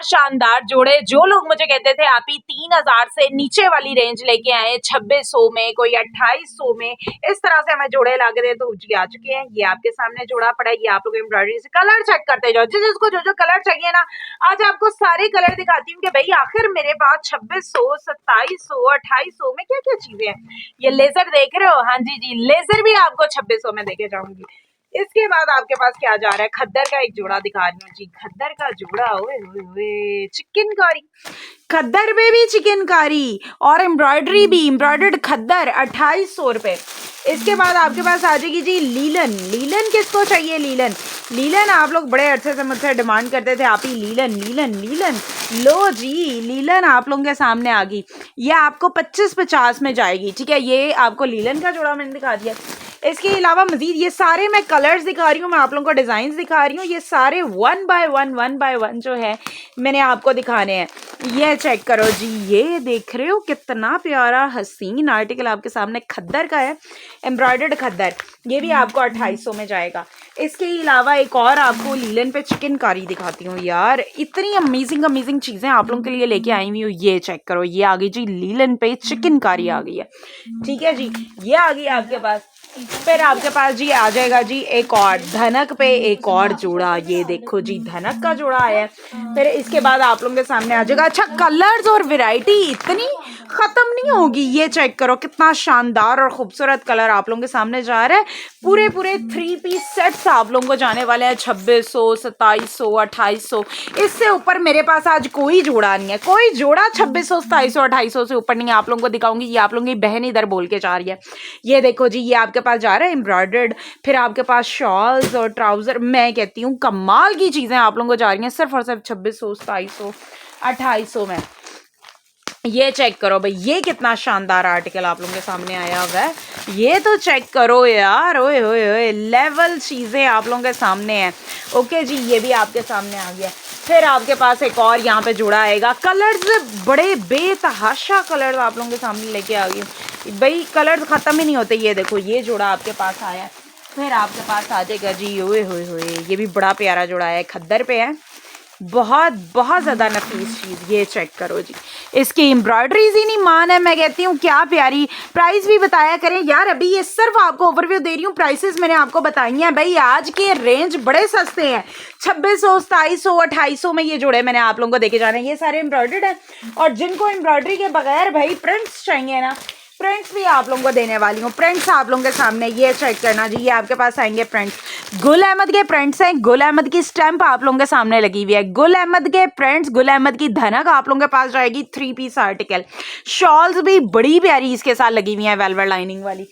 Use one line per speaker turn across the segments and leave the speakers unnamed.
शानदार जोड़े। जो लोग मुझे कहते थे आप ही 3000 से नीचे वाली रेंज लेके आए 2600 में, कोई 2800 में, इस तरह से हमें जोड़े ला के दे, तो जी आ चुके हैं। ये आपके सामने जोड़ा पड़ा है। ये आप लोग एम्ब्रॉयडरी से कलर चेक करते जाओ, जिसको जो कलर चाहिए ना, आज आपको सारे कलर दिखाती हूँ कि भाई आखिर मेरे पास 2600, 2700, 2800 में क्या क्या चीजें हैं। ये लेजर देख रहे हो? हाँ जी जी, लेजर भी आपको 2600 में देके जाऊंगी। इसके बाद आपके पास क्या जा रहा है, खद्दर का एक जोड़ा दिखा रही हूँ जी। खद्दर का जोड़ा, ओए ओए, चिकनकारी खद्दर में भी चिकनकारी और एम्ब्रॉयडरी भी, एम्ब्रॉयडर्ड खद्दर 2800 रुपए। इसके बाद आपके पास आ जाएगी जी लीलन। लीलन किसको चाहिए? लीलन, लीलन आप लोग बड़े अरसे से मुझसे डिमांड करते थे आप ही लीलन लीलन लीलन। लो जी, लीलन आप लोगों के सामने आ गई। ये आपको 25-50 में जाएगी, ठीक है। ये आपको लीलन का जोड़ा मैंने दिखा दिया। इसके अलावा मजीद ये सारे मैं कलर्स दिखा रही हूँ, मैं आप लोगों को डिजाइन दिखा रही हूँ। ये सारे वन बाय वन जो है मैंने आपको दिखाने हैं। ये चेक करो जी, ये देख रहे हो कितना प्यारा हसीन आर्टिकल आपके सामने खद्दर का है, एम्ब्रॉयडर्ड खद्दर। ये भी आपको 2800 में जाएगा। इसके अलावा एक और आपको लीलन पे चिकनकारी दिखाती हूँ यार, इतनी अमेजिंग चीजें आप लोगों के लिए लेके आई हुई हूँ। ये चेक करो, ये आ गई जी लीलन पे चिकनकारी आ गई है, ठीक है जी। ये आ गई आपके पास। फिर आपके पास जी आ जाएगा जी एक और धनक पे एक और जोड़ा। ये देखो जी, धनक का जोड़ा आया है। फिर इसके बाद आप लोगों के सामने आ जाएगा, अच्छा कलर्स और वैरायटी इतनी खत्म नहीं होगी। ये चेक करो कितना शानदार और खूबसूरत कलर आप लोगों के सामने जा रहा है। पूरे 3 पीस सेट्स आप लोगों को जाने वाले हैं 2600, 2700, 2800। इससे ऊपर मेरे पास आज कोई जोड़ा नहीं है, कोई जोड़ा 2600, 2700, 2800 से ऊपर नहीं है। आप लोगों को दिखाऊंगी। ये आप लोगों की बहन इधर बोल के जा रही है। ये देखो जी, ये आपके पास जा रहा है एम्ब्रॉयडर्ड। फिर आपके पास शॉल्स और ट्राउजर, मैं कहती हूँ कमाल की चीजें आप लोगों को जा रही हैं सिर्फ और सिर्फ 2600, 2700, 2800 में। ये चेक करो भाई, ये कितना शानदार आर्टिकल आप लोगों के सामने आया हुआ है। ये तो चेक करो यार, ओए ओए ओए, लेवल चीजें आप लोगों के सामने हैं। ओके जी, ये भी आपके सामने आ गया। फिर आपके पास एक और यहाँ पे जुड़ा आएगा। कलर्स बड़े बेतहाशा कलर्स आप लोगों के सामने लेके आ गई भाई, कलर्स खत्म ही नहीं होते। ये देखो, ये जोड़ा आपके पास आया। फिर आपके पास आ जाएगा जी, ओए होए होए, ये भी बड़ा प्यारा जोड़ा है, खद्दर पे है, बहुत ज़्यादा नफीस चीज़। ये चेक करो जी, इसकी एम्ब्रॉयडरीज ही नहीं मान है, मैं कहती हूँ क्या प्यारी। प्राइस भी बताया करें यार, अभी ये सिर्फ आपको ओवरव्यू दे रही हूँ, प्राइसेस मैंने आपको बताई हैं भाई। आज के रेंज बड़े सस्ते हैं, 2600, 2700, 2800 में ये जोड़े मैंने आप लोगों को देके जाने। ये सारे एम्ब्रॉयडर्ड है, और जिनको एम्ब्रॉयडरी के बगैर भाई प्रिंट्स चाहिए ना, प्रिंट्स भी आप लोगों को देने वाली हूँ। प्रिंट्स आप लोगों के सामने, ये चेक करना जी, ये आपके पास आएंगे प्रिंट्स। गुल अहमद के प्रिंट्स हैं, गुल अहमद की स्टैंप आप लोगों के सामने लगी हुई है। गुल अहमद के प्रिंट्स, गुल अहमद की धनक आप लोगों के पास जाएगी 3 पीस आर्टिकल। शॉल्स भी बड़ी प्यारी इसके साथ लगी हुई है, वेलवेट लाइनिंग वाली।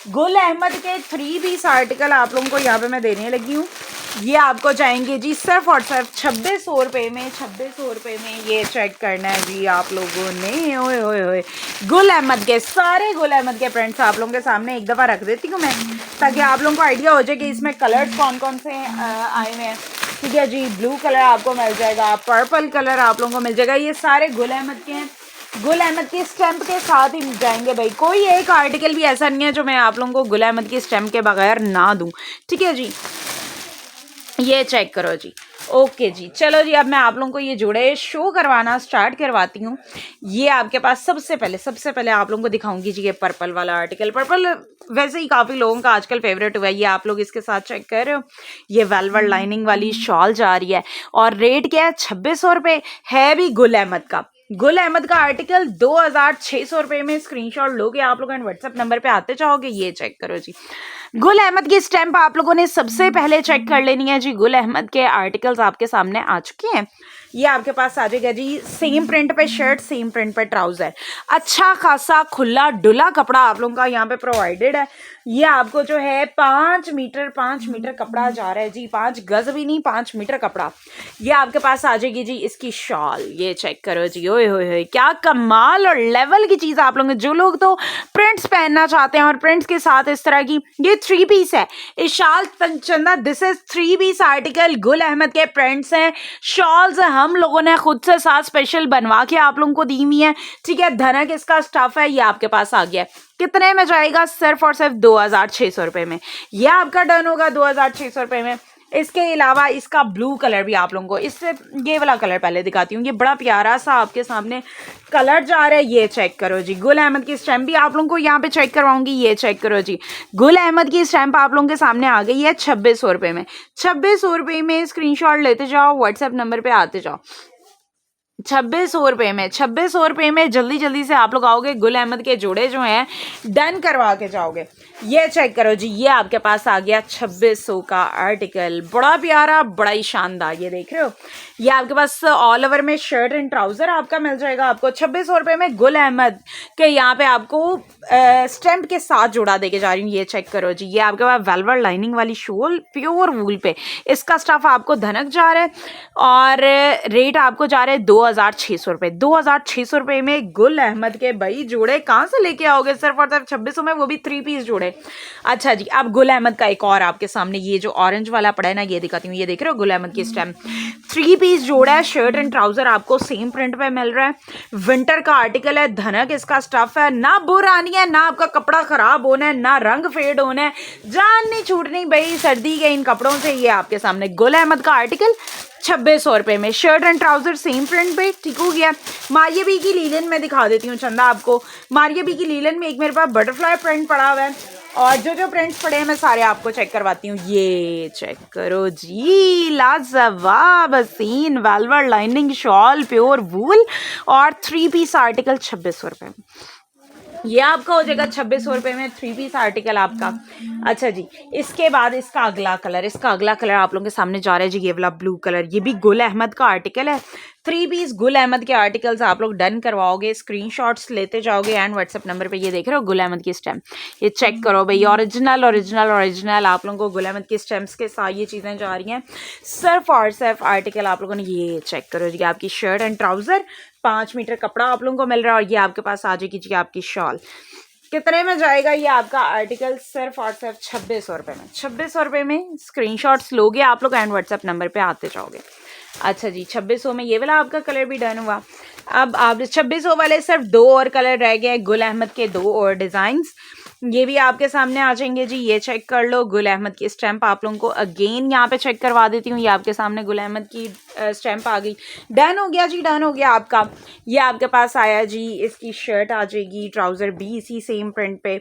गुल अहमद के 3 पीस आर्टिकल आप लोगों को यहाँ पे मैं देने लगी हूँ। ये आपको जाएंगे जी सिर्फ और सिर्फ 2600 रुपये में। 2600 रुपये में ये चेक करना है जी आप लोगों ने। ओए ओए ओए, गुल अहमद के सारे गुल अहमद के प्रिंट्स आप लोगों के सामने एक दफ़ा रख देती हूँ मैं, ताकि आप लोगों को आइडिया हो जाए कि इसमें कलर्स कौन कौन से आए हुए हैं। ठीक है जी, ब्लू कलर आपको मिल जाएगा, पर्पल कलर आप लोगों को मिल जाएगा। ये सारे गुल अहमद के हैं, गुल अहमद की स्टैंप के साथ ही जाएंगे भाई। कोई एक आर्टिकल भी ऐसा नहीं है जो मैं आप लोगों को गुल अहमद की स्टैंप के बगैर ना दूँ, ठीक है जी। ये चेक करो जी, ओके जी। चलो जी, अब मैं आप लोगों को ये जोड़े शो करवाना स्टार्ट करवाती हूँ। ये आपके पास सबसे पहले आप लोगों को दिखाऊंगी जी ये पर्पल वाला आर्टिकल। पर्पल वैसे ही काफ़ी लोगों का आजकल फेवरेट हुआ है। ये आप लोग इसके साथ चेक कर रहे हो, ये वेलवेट लाइनिंग वाली शॉल जा रही है, और रेट क्या है? 2600 रुपये है भी गुल अहमद का। गुल अहमद का आर्टिकल 2600 रुपये में स्क्रीनशॉट लोगे आप लोग एंड व्हाट्सएप नंबर पे आते चाहोगे। ये चेक करो जी, गुल अहमद की स्टैंप आप लोगों ने सबसे पहले चेक कर लेनी है जी। गुल अहमद के आर्टिकल्स आपके सामने आ चुके हैं। ये आपके पास आ जाएगा जी, सेम प्रिंट पे शर्ट, सेम प्रिंट पे ट्राउजर, अच्छा खासा खुला डुला कपड़ा आप लोगों का यहाँ पे प्रोवाइडेड है। ये आपको जो है 5 मीटर कपड़ा जा रहा है जी, 5 गज भी नहीं, 5 मीटर कपड़ा। ये आपके पास आ जाएगी जी इसकी शॉल। ये चेक करो जी, ओए होए होए, क्या कमाल और लेवल की चीज़ आप लोग। जो लोग तो प्रिंट्स पहनना चाहते हैं और प्रिंट्स के साथ इस तरह की, ये 3 पीस है इशाल तंचंदा, this is 3 piece article. Gul Ahmed के प्रिंट्स हैं, शॉल्स हम लोगों ने खुद से साथ स्पेशल बनवा के आप लोगों को दी हुई है, ठीक है। धनक इसका स्टफ है, ये आपके पास आ गया। कितने में जाएगा? सिर्फ और सिर्फ 2600 रुपये में। यह आपका डन होगा 2600 रुपये में। इसके अलावा इसका ब्लू कलर भी आप लोगों को, इससे ये वाला कलर पहले दिखाती हूँ। ये बड़ा प्यारा सा आपके सामने कलर जा रहा है, ये चेक करो जी। गुल अहमद की स्टैम्प भी आप लोगों को यहाँ पे चेक करवाऊंगी, ये चेक करो जी। गुल अहमद की स्टैम्प आप लोगों के सामने आ गई है 2600 रुपये में। 2600 रुपये में स्क्रीनशॉट लेते जाओ, व्हाट्सएप नंबर पे आते जाओ। 2600 रुपये में, 2600 रुपये में जल्दी जल्दी से आप लोग आओगे, गुल अहमद के जोड़े जो हैं डन करवा के जाओगे। ये चेक करो जी, ये आपके पास आ गया 2600 का आर्टिकल, बड़ा प्यारा, बड़ा ही शानदार। ये देख रहे हो, ये आपके पास ऑल ओवर में शर्ट एंड ट्राउजर आपका मिल जाएगा आपको 2600 रुपये में। गुल अहमद के यहाँ पे आपको स्टैम्प के साथ जोड़ा देके जा रही हूँ। ये चेक करो जी, ये आपके पास वेलवेट लाइनिंग वाली शॉल प्योर वूल पे, इसका स्टफ आपको धनक जा रहा है और रेट आपको जा रहे हैं 2600 रुपये। 2600 रुपये में गुल अहमद के भाई जोड़े कहाँ से लेके आओगे सिर्फ और सिर्फ 2600 में, वो भी 3 पीस जोड़े। अच्छा जी, अब गुल अहमद का एक और आपके सामने ये जो ऑरेंज वाला पड़ा है ना, ये दिखाती हूँ। ये देख रहे हो, गुल अहमद की स्टैम्प 3 पीस जोड़ा है, शर्ट एंड ट्राउजर आपको सेम प्रिंट पे मिल रहा है। विंटर का आर्टिकल है, धनक इसका स्टफ है, ना बुर आनी है, ना आपका कपड़ा खराब होना है, ना रंग फेड होना है, जान नहीं छूटनी भाई सर्दी के इन कपड़ों से। ये आपके सामने गुल अहमद का आर्टिकल 2600 रुपये में, shirt and trouser same print पे, ठीक हो गया। मारिया बी की लीलन में दिखा देती हूँ चंदा आपको। मारिया बी की लीलन में एक मेरे पास बटरफ्लाई प्रिंट पड़ा हुआ है और जो प्रिंट्स पड़े हैं मैं सारे आपको चेक करवाती हूँ। ये चेक करो जी, लाजवाब हसीन वेलवेट लाइनिंग शॉल प्योर वूल और 3 पीस आर्टिकल 2600 रुपये में। ये आपका हो जाएगा 2600 रुपये में 3 पीस आर्टिकल आपका। अच्छा जी, इसके बाद इसका अगला कलर आप लोगों के सामने जा रहा है जी, ये वाला ब्लू कलर। ये भी गुल अहमद का आर्टिकल है, 3 पीस गुल अहमद के आर्टिकल्स आप लोग डन करवाओगे, स्क्रीनशॉट्स लेते जाओगे एंड व्हाट्सएप नंबर पे। ये देख रहे हो गुल अहमद की स्टैम्प, ये चेक करो भाई, ओरिजिनल आप लोगों को गुल अहमद की स्टैम्प्स के साथ ये चीज़ें जा रही हैं सिर्फ और सिर्फ आर्टिकल आप लोगों ने। ये चेक करो जी, आपकी शर्ट एंड ट्राउज़र 5 मीटर कपड़ा आप लोगों को मिल रहा है और ये आपके पास आ जाएगी जी आपकी शॉल। कितने में जाएगा ये आपका आर्टिकल? सिर्फ और सिर्फ 2600 रुपये में। 2600 रुपये में स्क्रीनशॉट्स लोगे आप लोग एंड व्हाट्सएप नंबर पे आते जाओगे। अच्छा जी, 2600 में ये वाला आपका कलर भी डन हुआ। अब आप 2600 वाले सिर्फ 2 और कलर रह गए, गुल अहमद के 2 और डिज़ाइंस, ये भी आपके सामने आ जाएंगे जी। ये चेक कर लो, गुल अहमद की स्टैम्प आप लोगों को अगेन यहाँ पे चेक करवा देती हूँ। ये आपके सामने गुल अहमद की स्टैम्प आ गई, डन हो गया जी, डन हो गया आपका। ये आपके पास आया जी, इसकी शर्ट आ जाएगी, ट्राउज़र भी इसी सेम प्रिंट पे,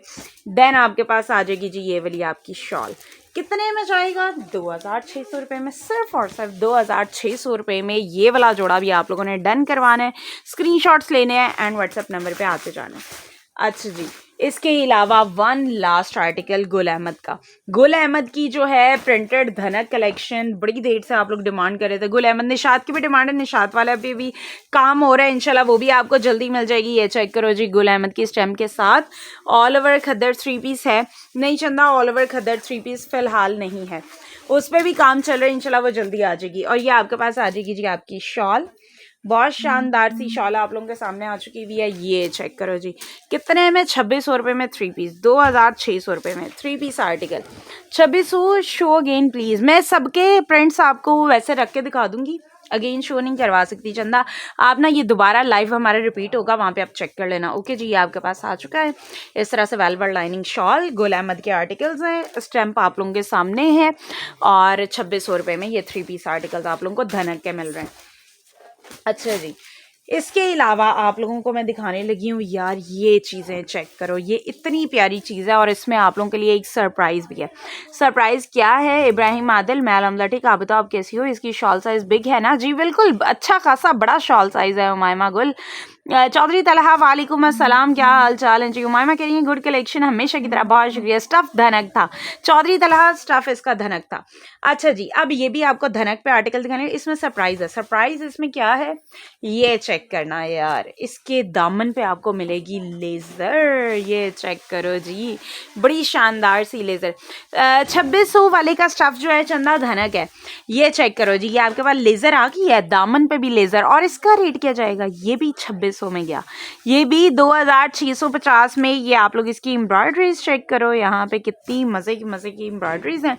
देन आपके पास आ जाएगी जी ये वाली आपकी शॉल। कितने में जाएगा? 2600 रुपये में, सिर्फ और सिर्फ 2600 रुपये में ये वाला जोड़ा भी आप लोगों ने डन करवाना है, स्क्रीनशॉट्स लेने हैं एंड व्हाट्सएप नंबर पे आते जाना है। अच्छा जी, इसके अलावा one last article Gul Ahmad का। गुल अहमद की जो है प्रिंटेड धनक कलेक्शन बड़ी देर से आप लोग डिमांड कर रहे थे। गुल अहमद निशात की भी डिमांड है, निशात वाला पे भी काम हो रहा है, इंशाल्लाह वो भी आपको जल्दी मिल जाएगी। ये चेक करो जी, गुल अहमद की स्टैम्प के साथ ऑल ओवर खद्दर 3 पीस है। नहीं चंदा, ऑल ओवर खद्दर 3 पीस फिलहाल नहीं है, उस पर भी काम चल रहा है, इंशाल्लाह वो जल्दी आ जाएगी। और ये आपके पास आ जाएगी जी आपकी शॉल, बहुत शानदार सी शॉल आप लोगों के सामने आ चुकी हुई है। ये चेक करो जी, कितने में? 2600 रुपये में 3 पीस, 2600 रुपये में 3 piece article. 2600 show again please. मैं सबके प्रिंट्स आपको वैसे रख के दिखा दूंगी, अगेन शो नहीं करवा सकती चंदा। आप ना ये दोबारा लाइव हमारा रिपीट होगा, वहाँ पे आप चेक कर लेना। ओके जी, ये आपके पास आ चुका है इस तरह से वेलवेट लाइनिंग शॉल, गुल अहमद के आर्टिकल्स हैं, स्टैम्प आप लोगों के सामने है और 2600 रुपये में ये 3 पीस आर्टिकल्स आप लोगों को धनक के मिल रहे हैं। अच्छा जी, इसके अलावा आप लोगों को मैं दिखाने लगी हूँ यार, ये चीज़ें चेक करो, ये इतनी प्यारी चीज़ है और इसमें आप लोगों के लिए एक सरप्राइज़ भी है। सरप्राइज़ क्या है? इब्राहिम आदिल, मैं अलहमदुलिल्लाह ठीक, आप बताओ आप कैसी हो? इसकी शॉल साइज़ बिग है ना? जी बिल्कुल, अच्छा खासा बड़ा शॉल साइज़ है। उमायमा गुल चौधरी तलहा, वालेकुम अस्सलाम, क्या हाल चाल है जी? उमायमा कह रही है गुड कलेक्शन, हमेशा की तरह, बहुत शुक्रिया। स्टफ़ धनक था चौधरी तलहा, स्टफ़ इसका धनक था। अच्छा जी, अब ये भी आपको धनक पे आर्टिकल दिखाने, इसमें सरप्राइज़ है। सरप्राइज़ इसमें क्या है ये चेक करना यार, इसके दामन पे आपको मिलेगी लेज़र। ये चेक करो जी, बड़ी शानदार सी लेज़र। 2600 वाले का स्टफ़ जो है चंदा धनक है। ये चेक करो जी, ये आपके पास लेज़र आ गई है, दामन पे भी लेज़र, और इसका रेट क्या जाएगा? ये भी 2600 में गया, ये भी 2650 में। ये आप लोग इसकी एम्ब्रॉयडरीज चेक करो, यहाँ पे कितनी मज़े की एम्ब्रॉयडरीज हैं।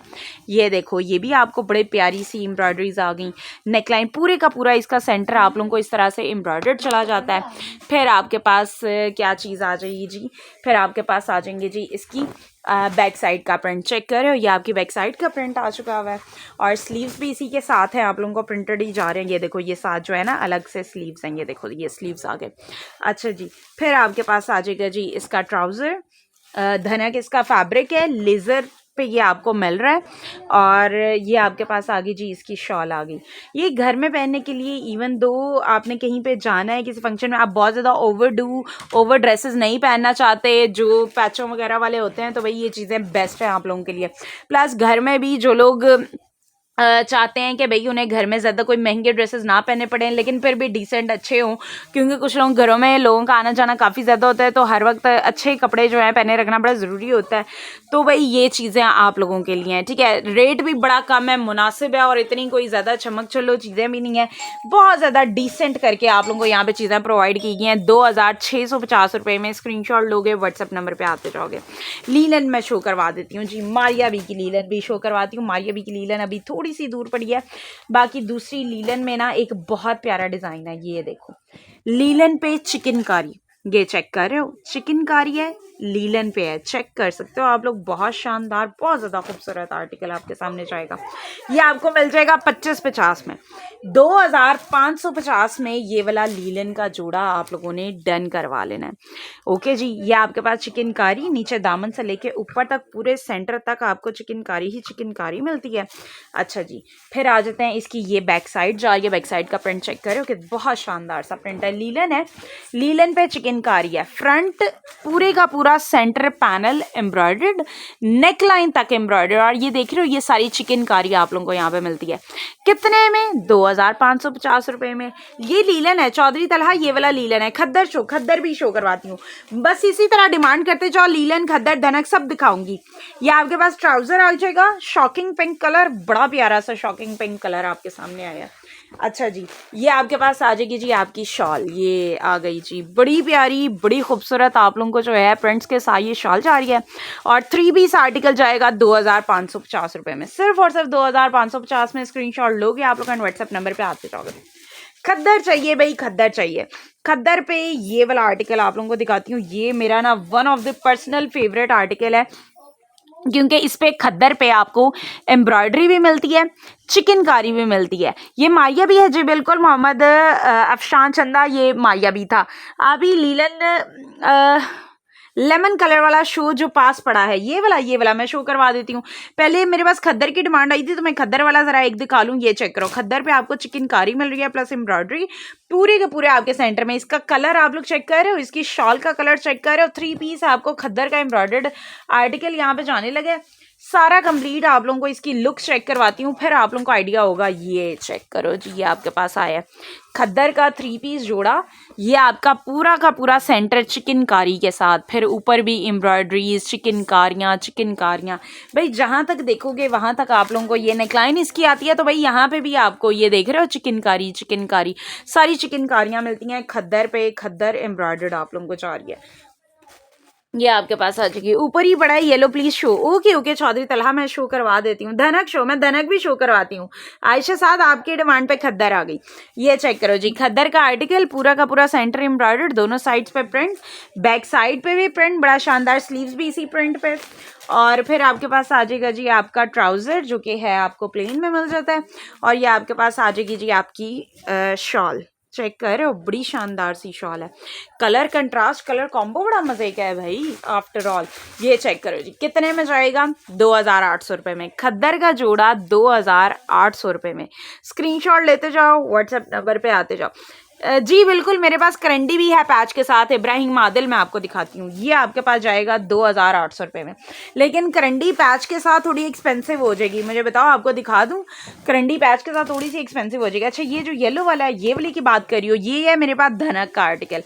ये देखो, ये भी आपको बड़े प्यारी सी एम्ब्रॉयडरीज आ गई। नेकलाइन पूरे का पूरा इसका सेंटर आप लोगों को इस तरह से एम्ब्रॉयडर्ड चला जाता है। फिर आपके पास क्या चीज़ आ जाएगी जी? फिर आपके पास आ जाएंगे जी इसकी बैक साइड का प्रिंट चेक कर रहे हो, ये आपकी बैक साइड का प्रिंट आ चुका हुआ है और स्लीव्स भी इसी के साथ हैं, आप लोगों को प्रिंटेड ही जा रहे हैं। ये देखो ये साथ जो है ना अलग से स्लीव्स हैं, ये देखो ये स्लीव्स आ गए। अच्छा जी, फिर आपके पास आ जाएगा जी इसका ट्राउज़र, धनक इसका फैब्रिक है, लेज़र पे ये आपको मिल रहा है और ये आपके पास आ गई जी इसकी शॉल आ गई। ये घर में पहनने के लिए, इवन दो आपने कहीं पे जाना है किसी फंक्शन में, आप बहुत ज़्यादा ओवर ड्रेसेस नहीं पहनना चाहते जो पैचों वगैरह वाले होते हैं, तो भाई ये चीज़ें बेस्ट हैं आप लोगों के लिए। प्लस घर में भी जो लोग चाहते हैं कि भाई उन्हें घर में ज़्यादा कोई महंगे ड्रेसेस ना पहने पड़े लेकिन फिर भी डिसेंट अच्छे हों, क्योंकि कुछ लोग घरों में लोगों का आना जाना काफ़ी ज़्यादा होता है, तो हर वक्त अच्छे कपड़े जो हैं पहने रखना बड़ा ज़रूरी होता है। तो भाई ये चीज़ें आप लोगों के लिए हैं, ठीक है। रेट भी बड़ा कम है, मुनासिब है और इतनी कोई ज़्यादा चमक चलो चीज़ें भी नहीं है, बहुत ज़्यादा डिसेंट करके आप लोगों को यहाँ पर चीज़ें प्रोवाइड की गई हैं 2650 रुपये में। स्क्रीनशॉट लोगे व्हाट्सअप नंबर पर आते जाओगे। लीलन मैं शो करवा देती हूँ जी, मारिया बी की लीलन भी शो करवाती हूँ। मारिया बी की लीलन अभी थोड़ी सी दूर पड़ी है, बाकी दूसरी लीलन में ना एक बहुत प्यारा डिज़ाइन है, ये देखो लीलन पे चिकनकारी, ये चेक कर रहे हो चिकनकारी है, लीलन पे है, चेक कर सकते हो आप लोग। बहुत शानदार, बहुत ज़्यादा खूबसूरत आर्टिकल आपके सामने जाएगा। ये आपको मिल जाएगा 2550 में। 2550 में ये वाला लीलन का जोड़ा आप लोगों ने डन करवा लेना है। ओके जी, ये आपके पास चिकनकारी, नीचे दामन से लेके ऊपर तक पूरे सेंटर तक आपको चिकनकारी ही चिकनकारी मिलती है। अच्छा जी, फिर आ जाते हैं इसकी ये बैक साइड, जो ये बैक साइड का प्रिंट चेक करो कि बहुत शानदार सा प्रिंट है। लीलन है, लीलन पे चिकनकारी है, फ्रंट पूरे का पूरा centre panel embroidered, neck line तक एम्ब्रॉयडर्ड, और ये देख रहे हो ये सारी चिकनकारी आप लोगों को यहाँ पे मिलती है। कितने में? 2550 रुपये में। ये लीलन है चौधरी तलहा, ये वाला लीलन है। खद्दर भी शो करवाती हूँ, बस इसी तरह डिमांड करते जाओ, लीलन खद्दर धनक सब दिखाऊंगी। ये आपके पास ट्राउजर आ जाएगा, शॉकिंग पिंक कलर, बड़ा प्यारा सा शॉकिंग पिंक कलर आपके सामने आया। अच्छा जी, ये आपके पास आ जाएगी जी आपकी शॉल, ये आ गई जी, बड़ी प्यारी बड़ी खूबसूरत आप लोगों को जो है प्रिंट्स के साथ ये शॉल जा रही है और 3 पीस आर्टिकल जाएगा 2550 रुपये में, सिर्फ और सिर्फ 2550 में। स्क्रीनशॉट लोगे आप लोग व्हाट्सएप नंबर पे आते जाओगे। खद्दर चाहिए भाई, खद्दर चाहिए। खद्दर पे ये वाला आर्टिकल आप लोगों को दिखाती हूँ, ये मेरा ना one of the personal favourite article है, क्योंकि इस पे खद्दर पे आपको एम्ब्रॉयडरी भी मिलती है, चिकनकारी भी मिलती है। ये माया भी है जी, बिल्कुल मोहम्मद अफशान चंदा, ये माया भी था। अभी लीलन लेमन कलर वाला शो जो पास पड़ा है, ये वाला मैं शो करवा देती हूँ। पहले मेरे पास खद्दर की डिमांड आई थी तो मैं खद्दर वाला जरा एक दिखा लूँ। ये चेक करो, खद्दर पे आपको चिकनकारी मिल रही है प्लस एम्ब्रॉयडरी पूरे के पूरे आपके सेंटर में। इसका कलर आप लोग चेक कर रहे हो, इसकी शॉल का कलर चेक कर रहे हो। 3 पीस आपको खद्दर का एम्ब्रॉयडर्ड आर्टिकल यहाँ पे जाने लगे, सारा कंप्लीट आप लोगों को इसकी लुक चेक करवाती हूँ, फिर आप लोगों को आइडिया होगा। ये चेक करो जी, ये आपके पास आया है खद्दर का 3 पीस जोड़ा, ये आपका पूरा का पूरा सेंटर चिकनकारी के साथ, फिर ऊपर भी एम्ब्रॉयडरीज, चिकनकारियाँ भाई जहाँ तक देखोगे वहाँ तक आप लोगों को ये नेकलाइन इसकी आती है। तो भाई यहाँ पे भी आपको ये देख रहे हो चिकनकारी सारी चिकनकारियाँ मिलती हैं खद्दर पे, खद्दर एम्ब्रॉयडर्ड आप लोगों को जा रही है। ये आपके पास आ जाएगी, ऊपर ही बड़ा है yellow please show. Okay Chaudhary Talha मैं शो करवा देती हूँ। धनक शो, मैं धनक भी शो करवाती हूँ। आयशा साथ आपकी डिमांड पे खद्दर आ गई, ये चेक करो जी, खद्दर का आर्टिकल पूरा का पूरा सेंटर एम्ब्रॉयडर्ड, दोनों साइड्स पे प्रिंट, बैक साइड पे भी प्रिंट, बड़ा शानदार, स्लीव्स भी इसी प्रिंट पे। और फिर आपके पास आ जाएगा जी आपका ट्राउजर जो कि है आपको प्लेन में मिल जाता है, और ये आपके पास आ जाएगी जी आपकी शॉल। चेक कर रहे हो, बड़ी शानदार सी शॉल है, कलर कंट्रास्ट कलर कॉम्बो बड़ा मजे का है भाई आफ्टर ऑल। ये चेक करो जी, कितने में जाएगा? 2800 रुपये में। खद्दर का जोड़ा 2800 रुपये में। स्क्रीनशॉट लेते जाओ, व्हाट्सएप नंबर पे आते जाओ। जी बिल्कुल, मेरे पास करंडी भी है पैच के साथ, इब्राहिम आदिल मैं आपको दिखाती हूँ। ये आपके पास जाएगा 2800 रुपये में, लेकिन करंडी पैच के साथ थोड़ी एक्सपेंसिव हो जाएगी। मुझे बताओ, आपको दिखा दूँ, करंडी पैच के साथ थोड़ी सी एक्सपेंसिव हो जाएगी। अच्छा, ये जो येलो वाला है, ये वाली की बात करी हो, ये है मेरे पास धनक का आर्टिकल,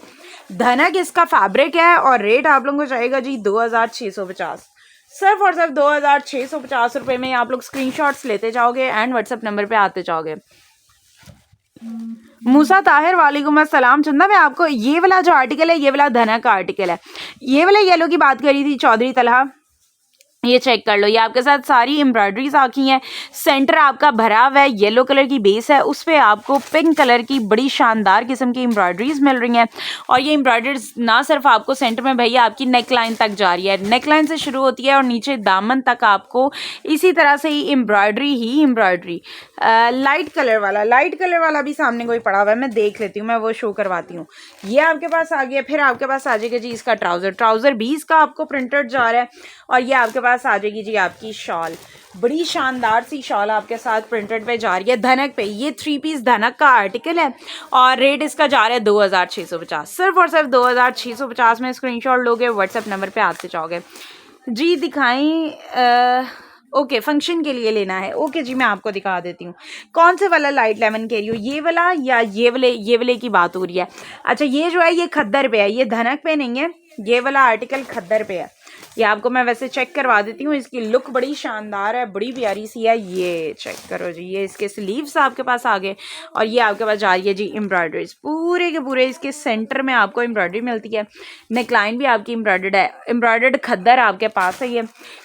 धनक इसका फैब्रिक है और रेट आप लोगों को जाएगा जी 2650, सिर्फ और सिर्फ 2650 रुपये में। आप लोग स्क्रीनशॉट्स लेते जाओगे एंड व्हाट्सएप नंबर पे आते जाओगे। मूसा ताहिर वालेकुम अस्सलाम। चंदा, मैं आपको ये वाला जो आर्टिकल है, ये वाला धनक का आर्टिकल है, ये वाला येलो की बात करी थी चौधरी तलहा, ये चेक कर लो, ये आपके साथ सारी एम्ब्रॉयडरीज आकी हैं। सेंटर आपका भरा हुआ है, येलो कलर की बेस है, उस पर आपको पिंक कलर की बड़ी शानदार किस्म की एम्ब्रॉयडरीज मिल रही हैं। और ये एम्ब्रॉयडरीज ना सिर्फ आपको सेंटर में भैया आपकी नेक लाइन तक जा रही है, नेक लाइन से शुरू होती है और नीचे दामन तक आपको इसी तरह से ही एम्ब्रॉयडरी। लाइट कलर वाला भी सामने कोई पड़ा हुआ है, मैं देख लेती हूँ, मैं वो शो करवाती हूँ। ये आपके पास आ गया। फिर आपके पास आ जाएगा जी इसका ट्राउज़र भी इसका आपको प्रिंटेड जा रहा है। और ये आपके पास आ जाएगी जी आपकी शॉल, बड़ी शानदार सी शॉल आपके साथ प्रिंटेड पे जा रही है धनक पे। ये 3 पीस धनक का आर्टिकल है और रेट इसका जा रहा है 2650, सिर्फ और सिर्फ 2650 में स्क्रीनशॉट लोगे, व्हाट्सएप नंबर पे आते जाओगे जी। दिखाएं ओके, फंक्शन के लिए लेना है। ओके जी, मैं आपको दिखा देती हूँ कौन से वाला लाइट लेमन कह रही हूँ, ये वाला या ये वाले की बात हो रही है। अच्छा, ये जो है ये खद्दर पे है, ये धनक पे नहीं है, ये वाला आर्टिकल खद्दर पे है। ये आपको मैं वैसे चेक करवा देती हूँ, इसकी लुक बड़ी शानदार है, बड़ी प्यारी सी है। ये चेक करो जी, ये इसके स्लीव्स आपके पास आ गए और ये आपके पास जा रही है जी एम्ब्रॉयडरीज, पूरे के पूरे इसके सेंटर में आपको एम्ब्रॉयडरी मिलती है। नेकलाइन भी आपकी एम्ब्रॉयडर्ड है, एम्ब्रॉयडर्ड खद्दर आपके पास है ये।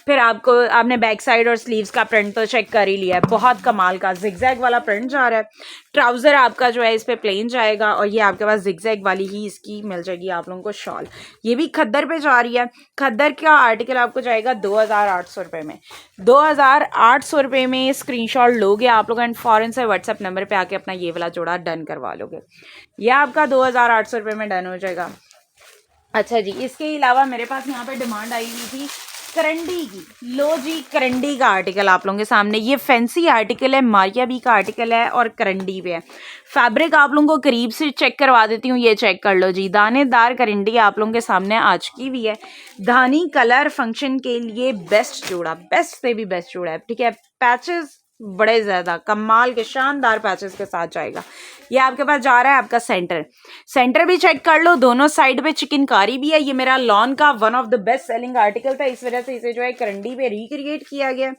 फिर आपने बैक साइड और स्लीव्स का प्रिंट तो चेक कर ही लिया है, बहुत कमाल का जिगजैग वाला प्रिंट जा रहा है। ट्राउज़र आपका जो है इस पर प्लेन जाएगा और ये आपके पास जिगजैग वाली ही इसकी मिल जाएगी आप लोगों को शॉल, ये भी खद्दर पे जा रही है। खद्दर का आर्टिकल आपको जाएगा 2800 रुपये में, 2800 रुपये में स्क्रीनशॉट लोगे आप लोग एंड फ़ौरन से व्हाट्सएप नंबर पे आके अपना ये वाला जोड़ा डन करवा लोगे। ये आपका 2800 रुपये में डन हो जाएगा। अच्छा जी, इसके अलावा मेरे पास यहाँ पे डिमांड आई हुई थी करंडी की। लो जी, करंडी का आर्टिकल आप लोगों के सामने, ये फैंसी आर्टिकल है, मारिया बी का आर्टिकल है और करंडी पे है। फैब्रिक आप लोगों को करीब से चेक करवा देती हूँ, ये चेक कर लो जी, दानेदार करंडी आप लोगों के सामने आ चुकी हुई है। धानी कलर फंक्शन के लिए बेस्ट जोड़ा, बेस्ट से भी बेस्ट जोड़ा है, ठीक है। पैचेस बड़े ज़्यादा कमाल के शानदार पैचेस के साथ जाएगा। ये आपके पास जा रहा है आपका सेंटर भी चेक कर लो, दोनों साइड पे चिकनकारी भी है। ये मेरा लॉन का one of the best selling article था, इस वजह से इसे जो है करंडी पे रिक्रिएट किया गया।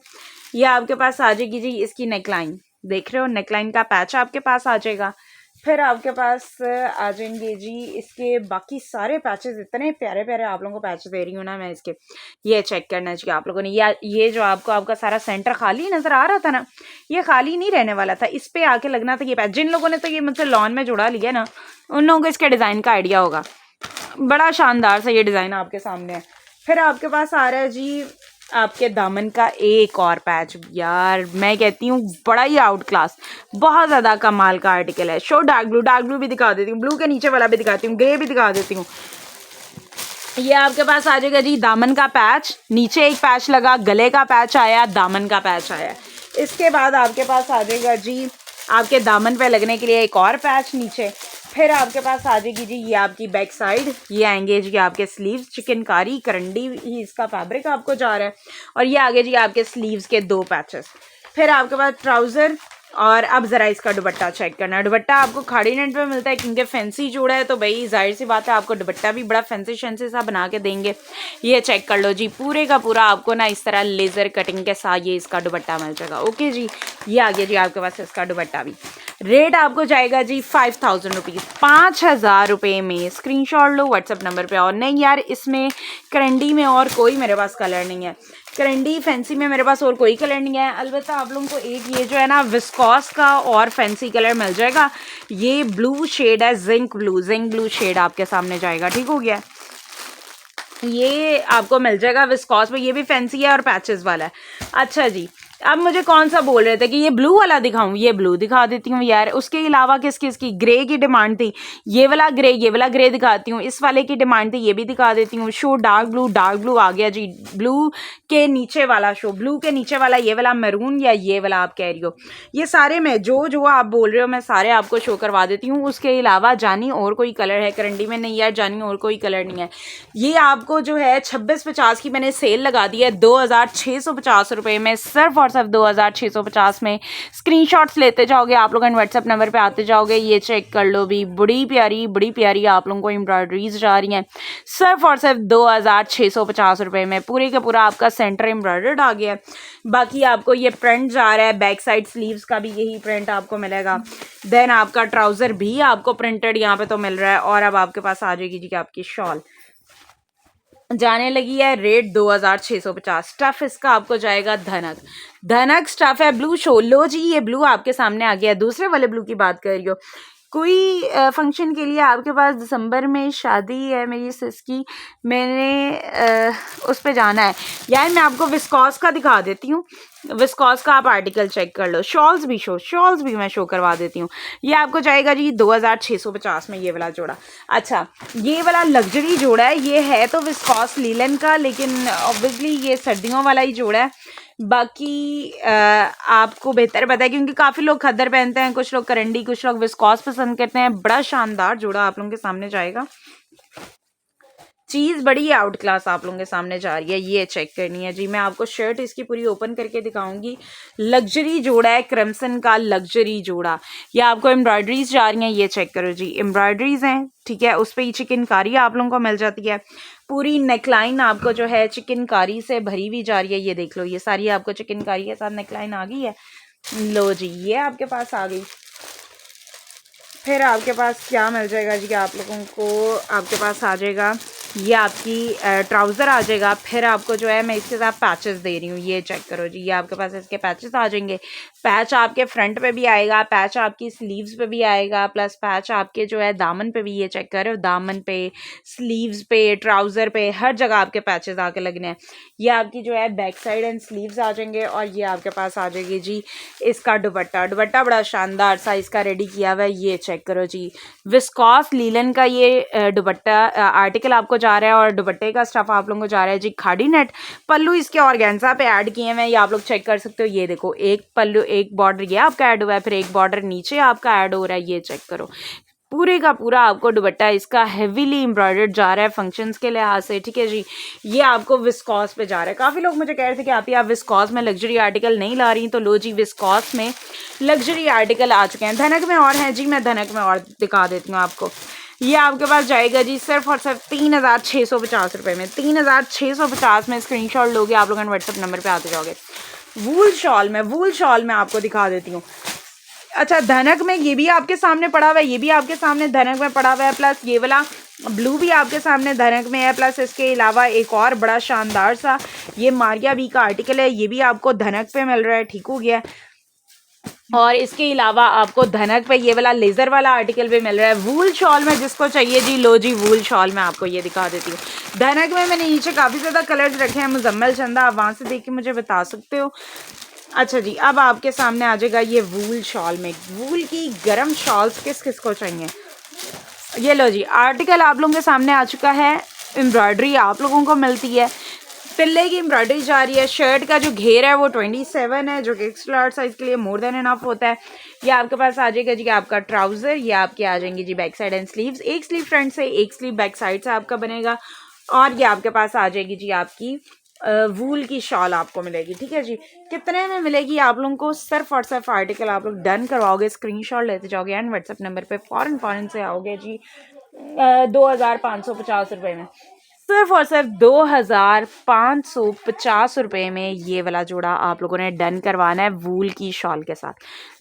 ये आपके पास आ जाएगी जी इसकी नेकलाइन, देख रहे हो, नेकलाइन का पैच आपके पास आ जाएगा। फिर आपके पास आ जाएंगे जी इसके बाकी सारे पैचेस, इतने प्यारे प्यारे आप लोगों को पैचेस दे रही हूँ ना मैं इसके। ये चेक करना चाहिए आप लोगों ने, ये जो आपका सारा सेंटर खाली नज़र आ रहा था ना, ये खाली नहीं रहने वाला था, इस पर आके लगना था ये पैच। जिन लोगों ने तो ये मुझसे लॉन में जुड़ा लिया ना, उन लोगों को इसके डिज़ाइन का आइडिया होगा। बड़ा शानदार सा ये डिज़ाइन आपके सामने है। फिर आपके पास आ रहा है जी आपके दामन का एक और पैच, यार मैं कहती हूँ बड़ा ही आउट क्लास, बहुत ज़्यादा कमाल का आर्टिकल है। शो डार्क ब्लू भी दिखा देती हूँ, ब्लू के नीचे वाला भी दिखाती हूँ, ग्रे भी दिखा देती हूँ। ये आपके पास आ जाएगा जी दामन का पैच, नीचे एक पैच लगा, गले का पैच आया, दामन का पैच आया। इसके बाद आपके पास आ जाएगा जी आपके दामन पे लगने के लिए एक और पैच नीचे। फिर आपके पास आ जाएगी जी ये आपकी बैक साइड, ये आएंगे जी आपके स्लीव्स, चिकनकारी करंडी ही इसका फैब्रिक आपको जा रहा है और ये आगे जी आपके स्लीव्स के 2 पैचेस। फिर आपके पास ट्राउज़र और अब ज़रा इसका दुपट्टा चेक करना है। दुपट्टा आपको खाड़ी नेट पे मिलता है क्योंकि फैंसी जोड़ा है, तो भाई जाहिर सी बात है आपको दुपट्टा भी बड़ा फैंसी शैंसी सा बना के देंगे। ये चेक कर लो जी, पूरे का पूरा आपको ना इस तरह लेज़र कटिंग के साथ ये इसका दुपट्टा मिल जाएगा। ओके जी, ये आ गया जी आपके पास इसका दुपट्टा भी। रेट आपको जाएगा जी 5000 रुपीज़, 5000 रुपये में। स्क्रीनशॉट लो व्हाट्सएप नंबर पे। और नहीं यार, इसमें करंडी में और कोई मेरे पास कलर नहीं है, करंडी फैंसी में मेरे पास और कोई कलर नहीं है। अलबत्ता आप लोगों को एक ये जो है ना विस्कॉस का और फैंसी कलर मिल जाएगा, ये ब्लू शेड है, जिंक ब्लू शेड आपके सामने जाएगा, ठीक हो गया। ये आपको मिल जाएगा विस्कॉस में, ये भी फैंसी है और पैचेस वाला है। अच्छा जी, अब मुझे कौन सा बोल रहे थे कि ये ब्लू वाला दिखाऊं, ये ब्लू दिखा देती हूँ यार। उसके अलावा किसकी ग्रे की डिमांड थी, ये वाला ग्रे दिखाती हूँ। इस वाले की डिमांड थी, ये भी दिखा देती हूँ। शो डार्क ब्लू आ गया जी, ब्लू के नीचे वाला शो, ब्लू के नीचे वाला ये वाला मैरून या ये वाला आप कह रही हो, ये सारे मैं जो आप बोल रहे हो मैं सारे आपको शो करवा देती हूँ। उसके अलावा जानी और कोई कलर है करंडी में? नहीं यार, जानी और कोई कलर नहीं है। ये आपको जो है 2650 की मैंने सेल लगा दी है 2650 रुपये में, सिर्फ और सिर्फ 2650 में। स्क्रीनशॉट्स लेते जाओगे आप लोग एंड व्हाट्सएप नंबर पे आते जाओगे। ये चेक कर लो भी, बड़ी प्यारी आप लोगों को एम्ब्रॉयडरीज जा रही हैं सिर्फ और सिर्फ 2650 रुपये में। पूरे का पूरा आपका सेंटर एम्ब्रॉयडर्ड आ गया। बाकी आपको ये प्रिंट जा रहा है, बैक साइड स्लीव्स का भी यही प्रिंट आपको मिलेगा। देन आपका ट्राउज़र भी आपको प्रिंटेड यहाँ पे तो मिल रहा है। और अब आपके पास आ जाएगी जी आपकी शॉल। जाने लगी है रेट 2650। स्टफ इसका आपको जाएगा धनक। धनक स्टफ है ब्लू शो। लो जी ये ब्लू आपके सामने आ गया। दूसरे वाले ब्लू की बात कर रही हो, कोई फंक्शन के लिए आपके पास दिसंबर में शादी है मेरी सिस की, मैंने उस पे जाना है यार। मैं आपको विस्कॉस का दिखा देती हूँ, विस्कॉस का आप आर्टिकल चेक कर लो। शॉल्स भी मैं शो करवा देती हूँ। ये आपको जाएगा जी 2650 में ये वाला जोड़ा। अच्छा ये वाला लग्जरी जोड़ा है, ये है तो विस्कॉस लीलन का, लेकिन ऑब्वियसली ये सर्दियों वाला ही जोड़ा है। बाकी आपको बेहतर पता है क्योंकि काफ़ी लोग खद्दर पहनते हैं, कुछ लोग करंडी, कुछ लोग विस्कॉस पसंद करते हैं। बड़ा शानदार जोड़ा आप लोगों के सामने जाएगा। चीज़ बड़ी आउट क्लास आप लोगों के सामने जा रही है, ये चेक करनी है जी। मैं आपको शर्ट इसकी पूरी ओपन करके दिखाऊंगी। लग्जरी जोड़ा है, क्रम्सन का लग्जरी जोड़ा। ये आपको एम्ब्रॉयडरीज जा रही हैं, ये चेक करो जी, एम्ब्रॉयडरीज हैं, ठीक है। उस पर ही चिकनकारी आप लोगों को मिल जाती है। पूरी नेकलाइन आपको जो है चिकनकारी से भरी हुई जा रही है, ये देख लो, ये सारी आपको चिकनकारी के साथ नेकलाइन आ गई है। लो जी ये आपके पास आ गई। फिर आपके पास क्या मिल जाएगा जी आप लोगों को, आपके पास आ जाएगा ये आपकी ट्राउज़र आ जाएगा। फिर आपको जो है मैं इसके साथ पैचेस दे रही हूँ, ये चेक करो जी, ये आपके पास इसके पैचेस आ जाएंगे। पैच आपके फ्रंट पे भी आएगा, पैच आपकी स्लीव्स पे भी आएगा, प्लस पैच आपके जो है दामन पे भी, ये चेक करो, दामन पे, स्लीव्स पे, ट्राउज़र पे, हर जगह आपके पैचेस आके लगने हैं। ये आपकी जो है बैक साइड एंड स्लीव्स आ जाएंगे। और ये आपके पास आ जाएगी जी इसका दुपट्टा। दुपट्टा बड़ा शानदार सा इसका रेडी किया हुआ है, ये चेक करो जी। विस्कॉस लीलन का ये दुपट्टा आर्टिकल आपको जा रहा है, और दुपट्टे का स्टफ आप लोगों को जा रहा है जी खाड़ी नेट। पल्लू इसके ऑर्गेन्जा पे ऐड किए हैं, ये आप लोग चेक कर सकते हो। ये देखो एक पल्लू, एक बॉर्डर ये आपका ऐड हुआ है, फिर एक बॉर्डर नीचे आपका ऐड हो रहा है, ये चेक करो। पूरे का पूरा आपको दुपट्टा इसका हेवीली एम्ब्रॉयडर्ड जा रहा है फंक्शंस के लिहाज से, ठीक है जी। ये आपको विस्कॉस पे जा रहा है। काफ़ी लोग मुझे कह रहे थे कि आप विस्कॉस में लग्जरी आर्टिकल नहीं ला रही, तो लो जी विस्कॉस में लग्जरी आर्टिकल आ चुके हैं। धनक में और हैं जी, मैं धनक में और दिखा देती हूँ आपको। ये आपके पास जाएगा जी सिर्फ और सिर्फ 3650 रुपये में। 3650 में स्क्रीनशॉट लोगे आप लोग व्हाट्सएप नंबर पे आते जाओगे। वूल शॉल में आपको दिखा देती हूँ। अच्छा धनक में ये भी आपके सामने पड़ा हुआ है, ये भी आपके सामने धनक में पड़ा हुआ है, प्लस ये वाला ब्लू भी आपके सामने धनक में है। प्लस इसके अलावा एक और बड़ा शानदार सा ये मारिया बी का आर्टिकल है, ये भी आपको धनक पे मिल रहा है, ठीक हो गया। और इसके अलावा आपको धनक पे ये वाला लेज़र वाला आर्टिकल भी मिल रहा है। वूल शॉल में जिसको चाहिए जी, लो जी वूल शॉल में आपको ये दिखा देती हूँ। धनक में मैंने नीचे काफ़ी ज़्यादा कलर्स रखे हैं, मुजम्मल चंदा, आप वहाँ से देख के मुझे बता सकते हो। अच्छा जी अब आपके सामने आ जाएगा ये वूल शॉल में। वूल की गर्म शॉल्स किस किस को चाहिए, ये लो जी आर्टिकल आप लोगों के सामने आ चुका है। एम्ब्रॉयडरी आप लोगों को मिलती है, तिल्ले की एम्ब्रॉयडरी जा रही है। शर्ट का जो घेर है वो 27 है, जो कि एक्स्ट्रा लार्ज साइज़ के लिए मोर देन इनफ होता है। ये आपके पास आ जाएगा जी आपका ट्राउज़र, ये आपके आ जाएंगी जी बैक साइड एंड स्लीव्स। एक स्लीव फ्रंट से, एक स्लीव बैक साइड से आपका बनेगा। और ये आपके पास आ जाएगी जी आपकी वूल की शॉल आपको मिलेगी, ठीक है जी। कितने में मिलेगी आप लोगों को, सिर्फ और सिर्फ आर्टिकल आप लोग डन करवाओगे, स्क्रीनशॉट लेते जाओगे एंड व्हाट्सएप नंबर पे फ़ौरन से आओगे जी 2550 रुपये में। सिर्फ और सिर्फ 2550 रुपये में ये वाला जोड़ा आप लोगों ने डन करवाना है वूल की शॉल के साथ।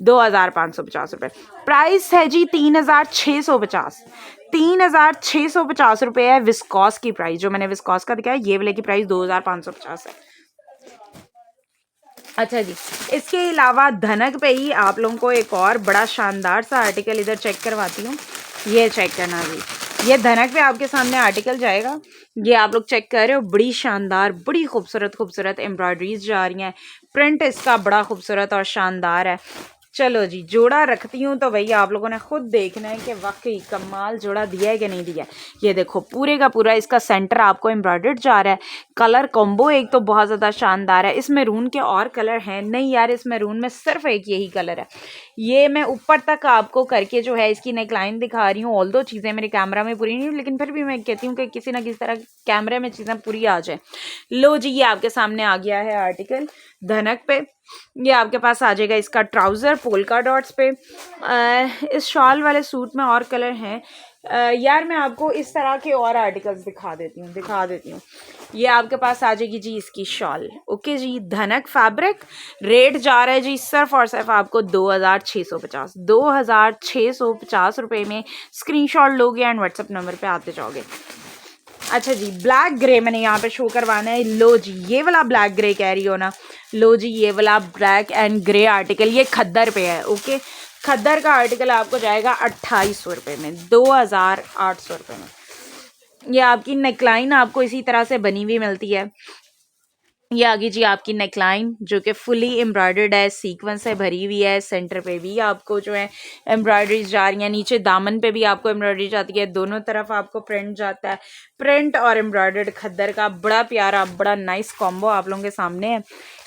2550 रुपये प्राइस है जी। 3650 3650 रुपये है विस्कॉस की प्राइस। जो मैंने विस्कॉस का दिखाया ये वाले की प्राइस 2550 है। अच्छा जी इसके अलावा धनक पे ही आप लोगों को एक और बड़ा शानदार सा आर्टिकल इधर चेक करवाती हूँ, ये चेक करना जी। ये धनक पे आपके सामने आर्टिकल जाएगा, ये आप लोग चेक कर रहे हो। बड़ी शानदार, बड़ी खूबसूरत एम्ब्रॉयडरीज जा रही हैं। प्रिंट इसका बड़ा खूबसूरत और शानदार है। चलो जी जोड़ा रखती हूँ तो भैया आप लोगों ने खुद देखना है कि वाकई कमाल जोड़ा दिया है कि नहीं दिया है। ये देखो पूरे का पूरा इसका सेंटर आपको एम्ब्रॉयडर्ड जा रहा है। कलर कॉम्बो एक तो बहुत ज़्यादा शानदार है। इस मैरून के और कलर हैं नहीं यार, इस मैरून में सिर्फ एक यही कलर है। ये मैं ऊपर तक आपको करके जो है इसकी नेकलाइन दिखा रही हूँ। ऑल दो चीज़ें मेरे कैमरा में पूरी नहीं, लेकिन फिर भी मैं कहती हूँ कि किसी ना किसी तरह कैमरे में चीज़ें पूरी आ जाए। लो जी ये आपके सामने आ गया है आर्टिकल धनक पे। ये आपके पास आ जाएगा इसका ट्राउज़र पोल्का डॉट्स पे। इस शॉल वाले सूट में और कलर हैं यार, मैं आपको इस तरह के और आर्टिकल्स दिखा देती हूँ। ये आपके पास आ जाएगी जी इसकी शॉल। ओके जी धनक फैब्रिक, रेट जा रहा है जी सिर्फ और सिर्फ आपको 2650 रुपये में। स्क्रीनशॉट लोगे एंड व्हाट्सएप नंबर पे आते जाओगे। अच्छा जी, ब्लैक ग्रे मैंने यहाँ पे शो करवाना है। लो जी, ये वाला ब्लैक ग्रे कह रही हो ना, लो जी ये वाला ब्लैक एंड ग्रे आर्टिकल ये खद्दर पे है। ओके, खद्दर का आर्टिकल आपको जाएगा 2800 रुपये में, 2800 रुपये में। ये आपकी नेकलाइन आपको इसी तरह से बनी हुई मिलती है। ये आगे जी आपकी नेकलाइन जो कि फुली एम्ब्रॉयडर्ड है, सीक्वेंस से भरी हुई है। सेंटर पे भी आपको जो है एम्ब्रॉयडरीज जा रही हैं, नीचे दामन पे भी आपको एम्ब्रॉयडरी जाती है, दोनों तरफ आपको प्रिंट जाता है। प्रिंट और एम्ब्रॉयडर्ड खद्दर का बड़ा प्यारा बड़ा नाइस कॉम्बो आप लोगों के सामने है।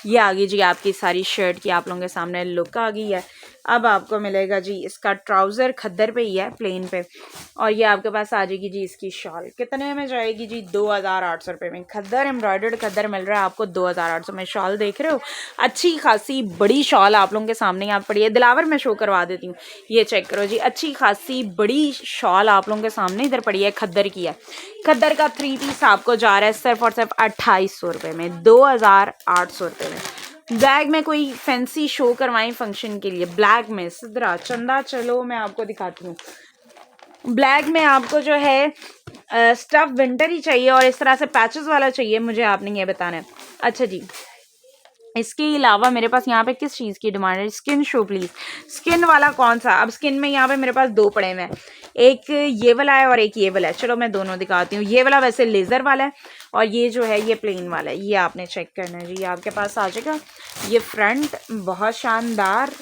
ये आगे जी आपकी सारी शर्ट की आप लोगों के सामने लुक आ गई है। अब आपको मिलेगा जी इसका ट्राउज़र खद्दर पे ही है, प्लेन पे, और ये आपके पास आ जाएगी जी इसकी शॉल। कितने में जाएगी जी? 2800 रुपये में खद्दर एम्ब्रॉयडर्ड खद्दर मिल रहा है आपको 2800 में। शॉल देख रहे हो, अच्छी खासी बड़ी शॉल आप लोगों के सामने यहाँ पड़ी है। दिलावर में शो करवा देती हूँ, ये चेक करो जी, अच्छी खासी बड़ी शॉल आप लोगों के सामने इधर पड़ी है, खद्दर की है। खद्दर का 3 पीस आपको जा रहा है सिर्फ और सिर्फ 2800 रुपये में, 2800 रुपये में। ब्लैक में कोई फैंसी शो करवाएं फंक्शन के लिए, ब्लैक में सिद्रा चंदा, चलो मैं आपको दिखाती हूँ। ब्लैक में आपको जो है स्टफ विंटर ही चाहिए और इस तरह से पैचेस वाला चाहिए, मुझे आपने ये बताना है। अच्छा जी, इसके अलावा मेरे पास यहाँ पे किस चीज़ की डिमांड है? Skin show please. स्किन वाला कौन सा? अब स्किन में यहाँ पे मेरे पास 2 पड़े हुए हैं, एक ये वाला है और एक ये वाला है। चलो मैं दोनों दिखाती हूँ। ये वाला वैसे लेज़र वाला है और ये जो है ये प्लेन वाला है। ये आपने चेक करना है जी, आपके पास आ जाएगा। ये फ्रंट बहुत शानदार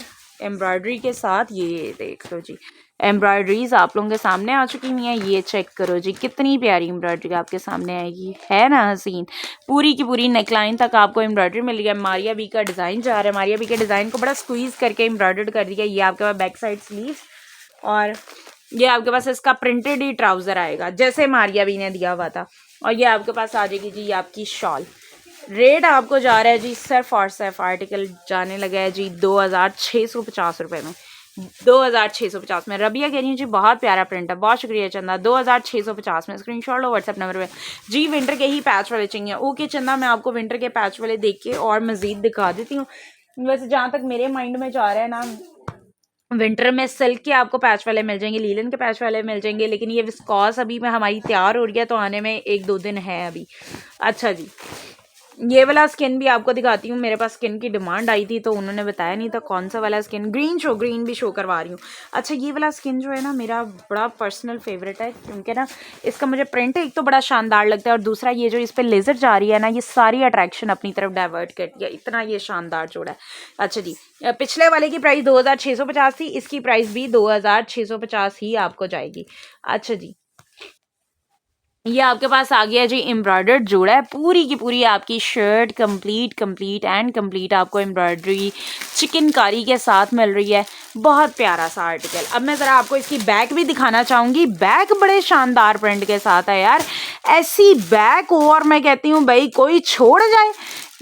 एम्ब्रॉयडरी के साथ, ये देख लो जी, एम्ब्रॉयडरीज आप लोगों के सामने आ चुकी हुई हैं। ये चेक करो जी, कितनी प्यारी एम्ब्रॉयडरी आपके सामने आएगी, है ना हसीन। पूरी की पूरी नेकलाइन तक आपको एम्ब्रॉयडरी मिल गया। मारिया बी का डिज़ाइन जा रहा है, मारिया बी के डिज़ाइन को बड़ा स्क्वीज़ करके एम्ब्रॉयडर्ड कर दिया। ये आपके पास बैक साइड स्लीव्स और ये आपके पास इसका प्रिंटेड ही ट्राउज़र आएगा जैसे मारिया बी ने दिया हुआ था। और ये आपके पास आ जाएगी जी आपकी शॉल। रेट आपको जा रहा है जी सिर्फ और सिर्फ, आर्टिकल जाने लगा है जी 2650 रुपये में, 2650 में। रबिया कह रही हूँ जी बहुत प्यारा प्रिंट है, बहुत शुक्रिया चंदा। 2650 में स्क्रीनशॉट लो व्हाट्सएप नंबर पे जी। विंटर के ही पैच वाले चाहिए? ओके चंदा, मैं आपको विंटर के पैच वाले देख के और मज़ीद दिखा देती हूँ। वैसे जहाँ तक मेरे माइंड में जा रहा है ना, विंटर में सिल्क के आपको पैच वाले मिल जाएंगे, लीलन के पैच वाले मिल जाएंगे, लेकिन ये विस्कॉस अभी में हमारी तैयार हो रही है तो आने में 1-2 दिन है अभी। अच्छा जी, ये वाला स्किन भी आपको दिखाती हूँ। मेरे पास स्किन की डिमांड आई थी तो उन्होंने बताया नहीं था कौन सा वाला स्किन। ग्रीन भी शो करवा रही हूँ। अच्छा, ये वाला स्किन जो है ना मेरा बड़ा पर्सनल फेवरेट है, क्योंकि ना इसका मुझे प्रिंट एक तो बड़ा शानदार लगता है और दूसरा ये जो इस पर लेज़र जा रही है ना, ये सारी अट्रैक्शन अपनी तरफ डाइवर्ट करती है, इतना ये शानदार जोड़ा है। अच्छा जी, पिछले वाले की प्राइस 2650 थी, इसकी प्राइस भी 2650 ही आपको जाएगी। अच्छा जी, ये आपके पास आ गया जी एम्ब्रॉयडर्ड जोड़ा है, पूरी की पूरी आपकी शर्ट कंप्लीट आपको एम्ब्रॉयडरी चिकनकारी के साथ मिल रही है। बहुत प्यारा सा आर्टिकल। अब मैं ज़रा आपको इसकी बैक भी दिखाना चाहूँगी। बैक बड़े शानदार प्रिंट के साथ है यार, ऐसी बैक हो और मैं कहती हूँ भाई कोई छोड़ जाए।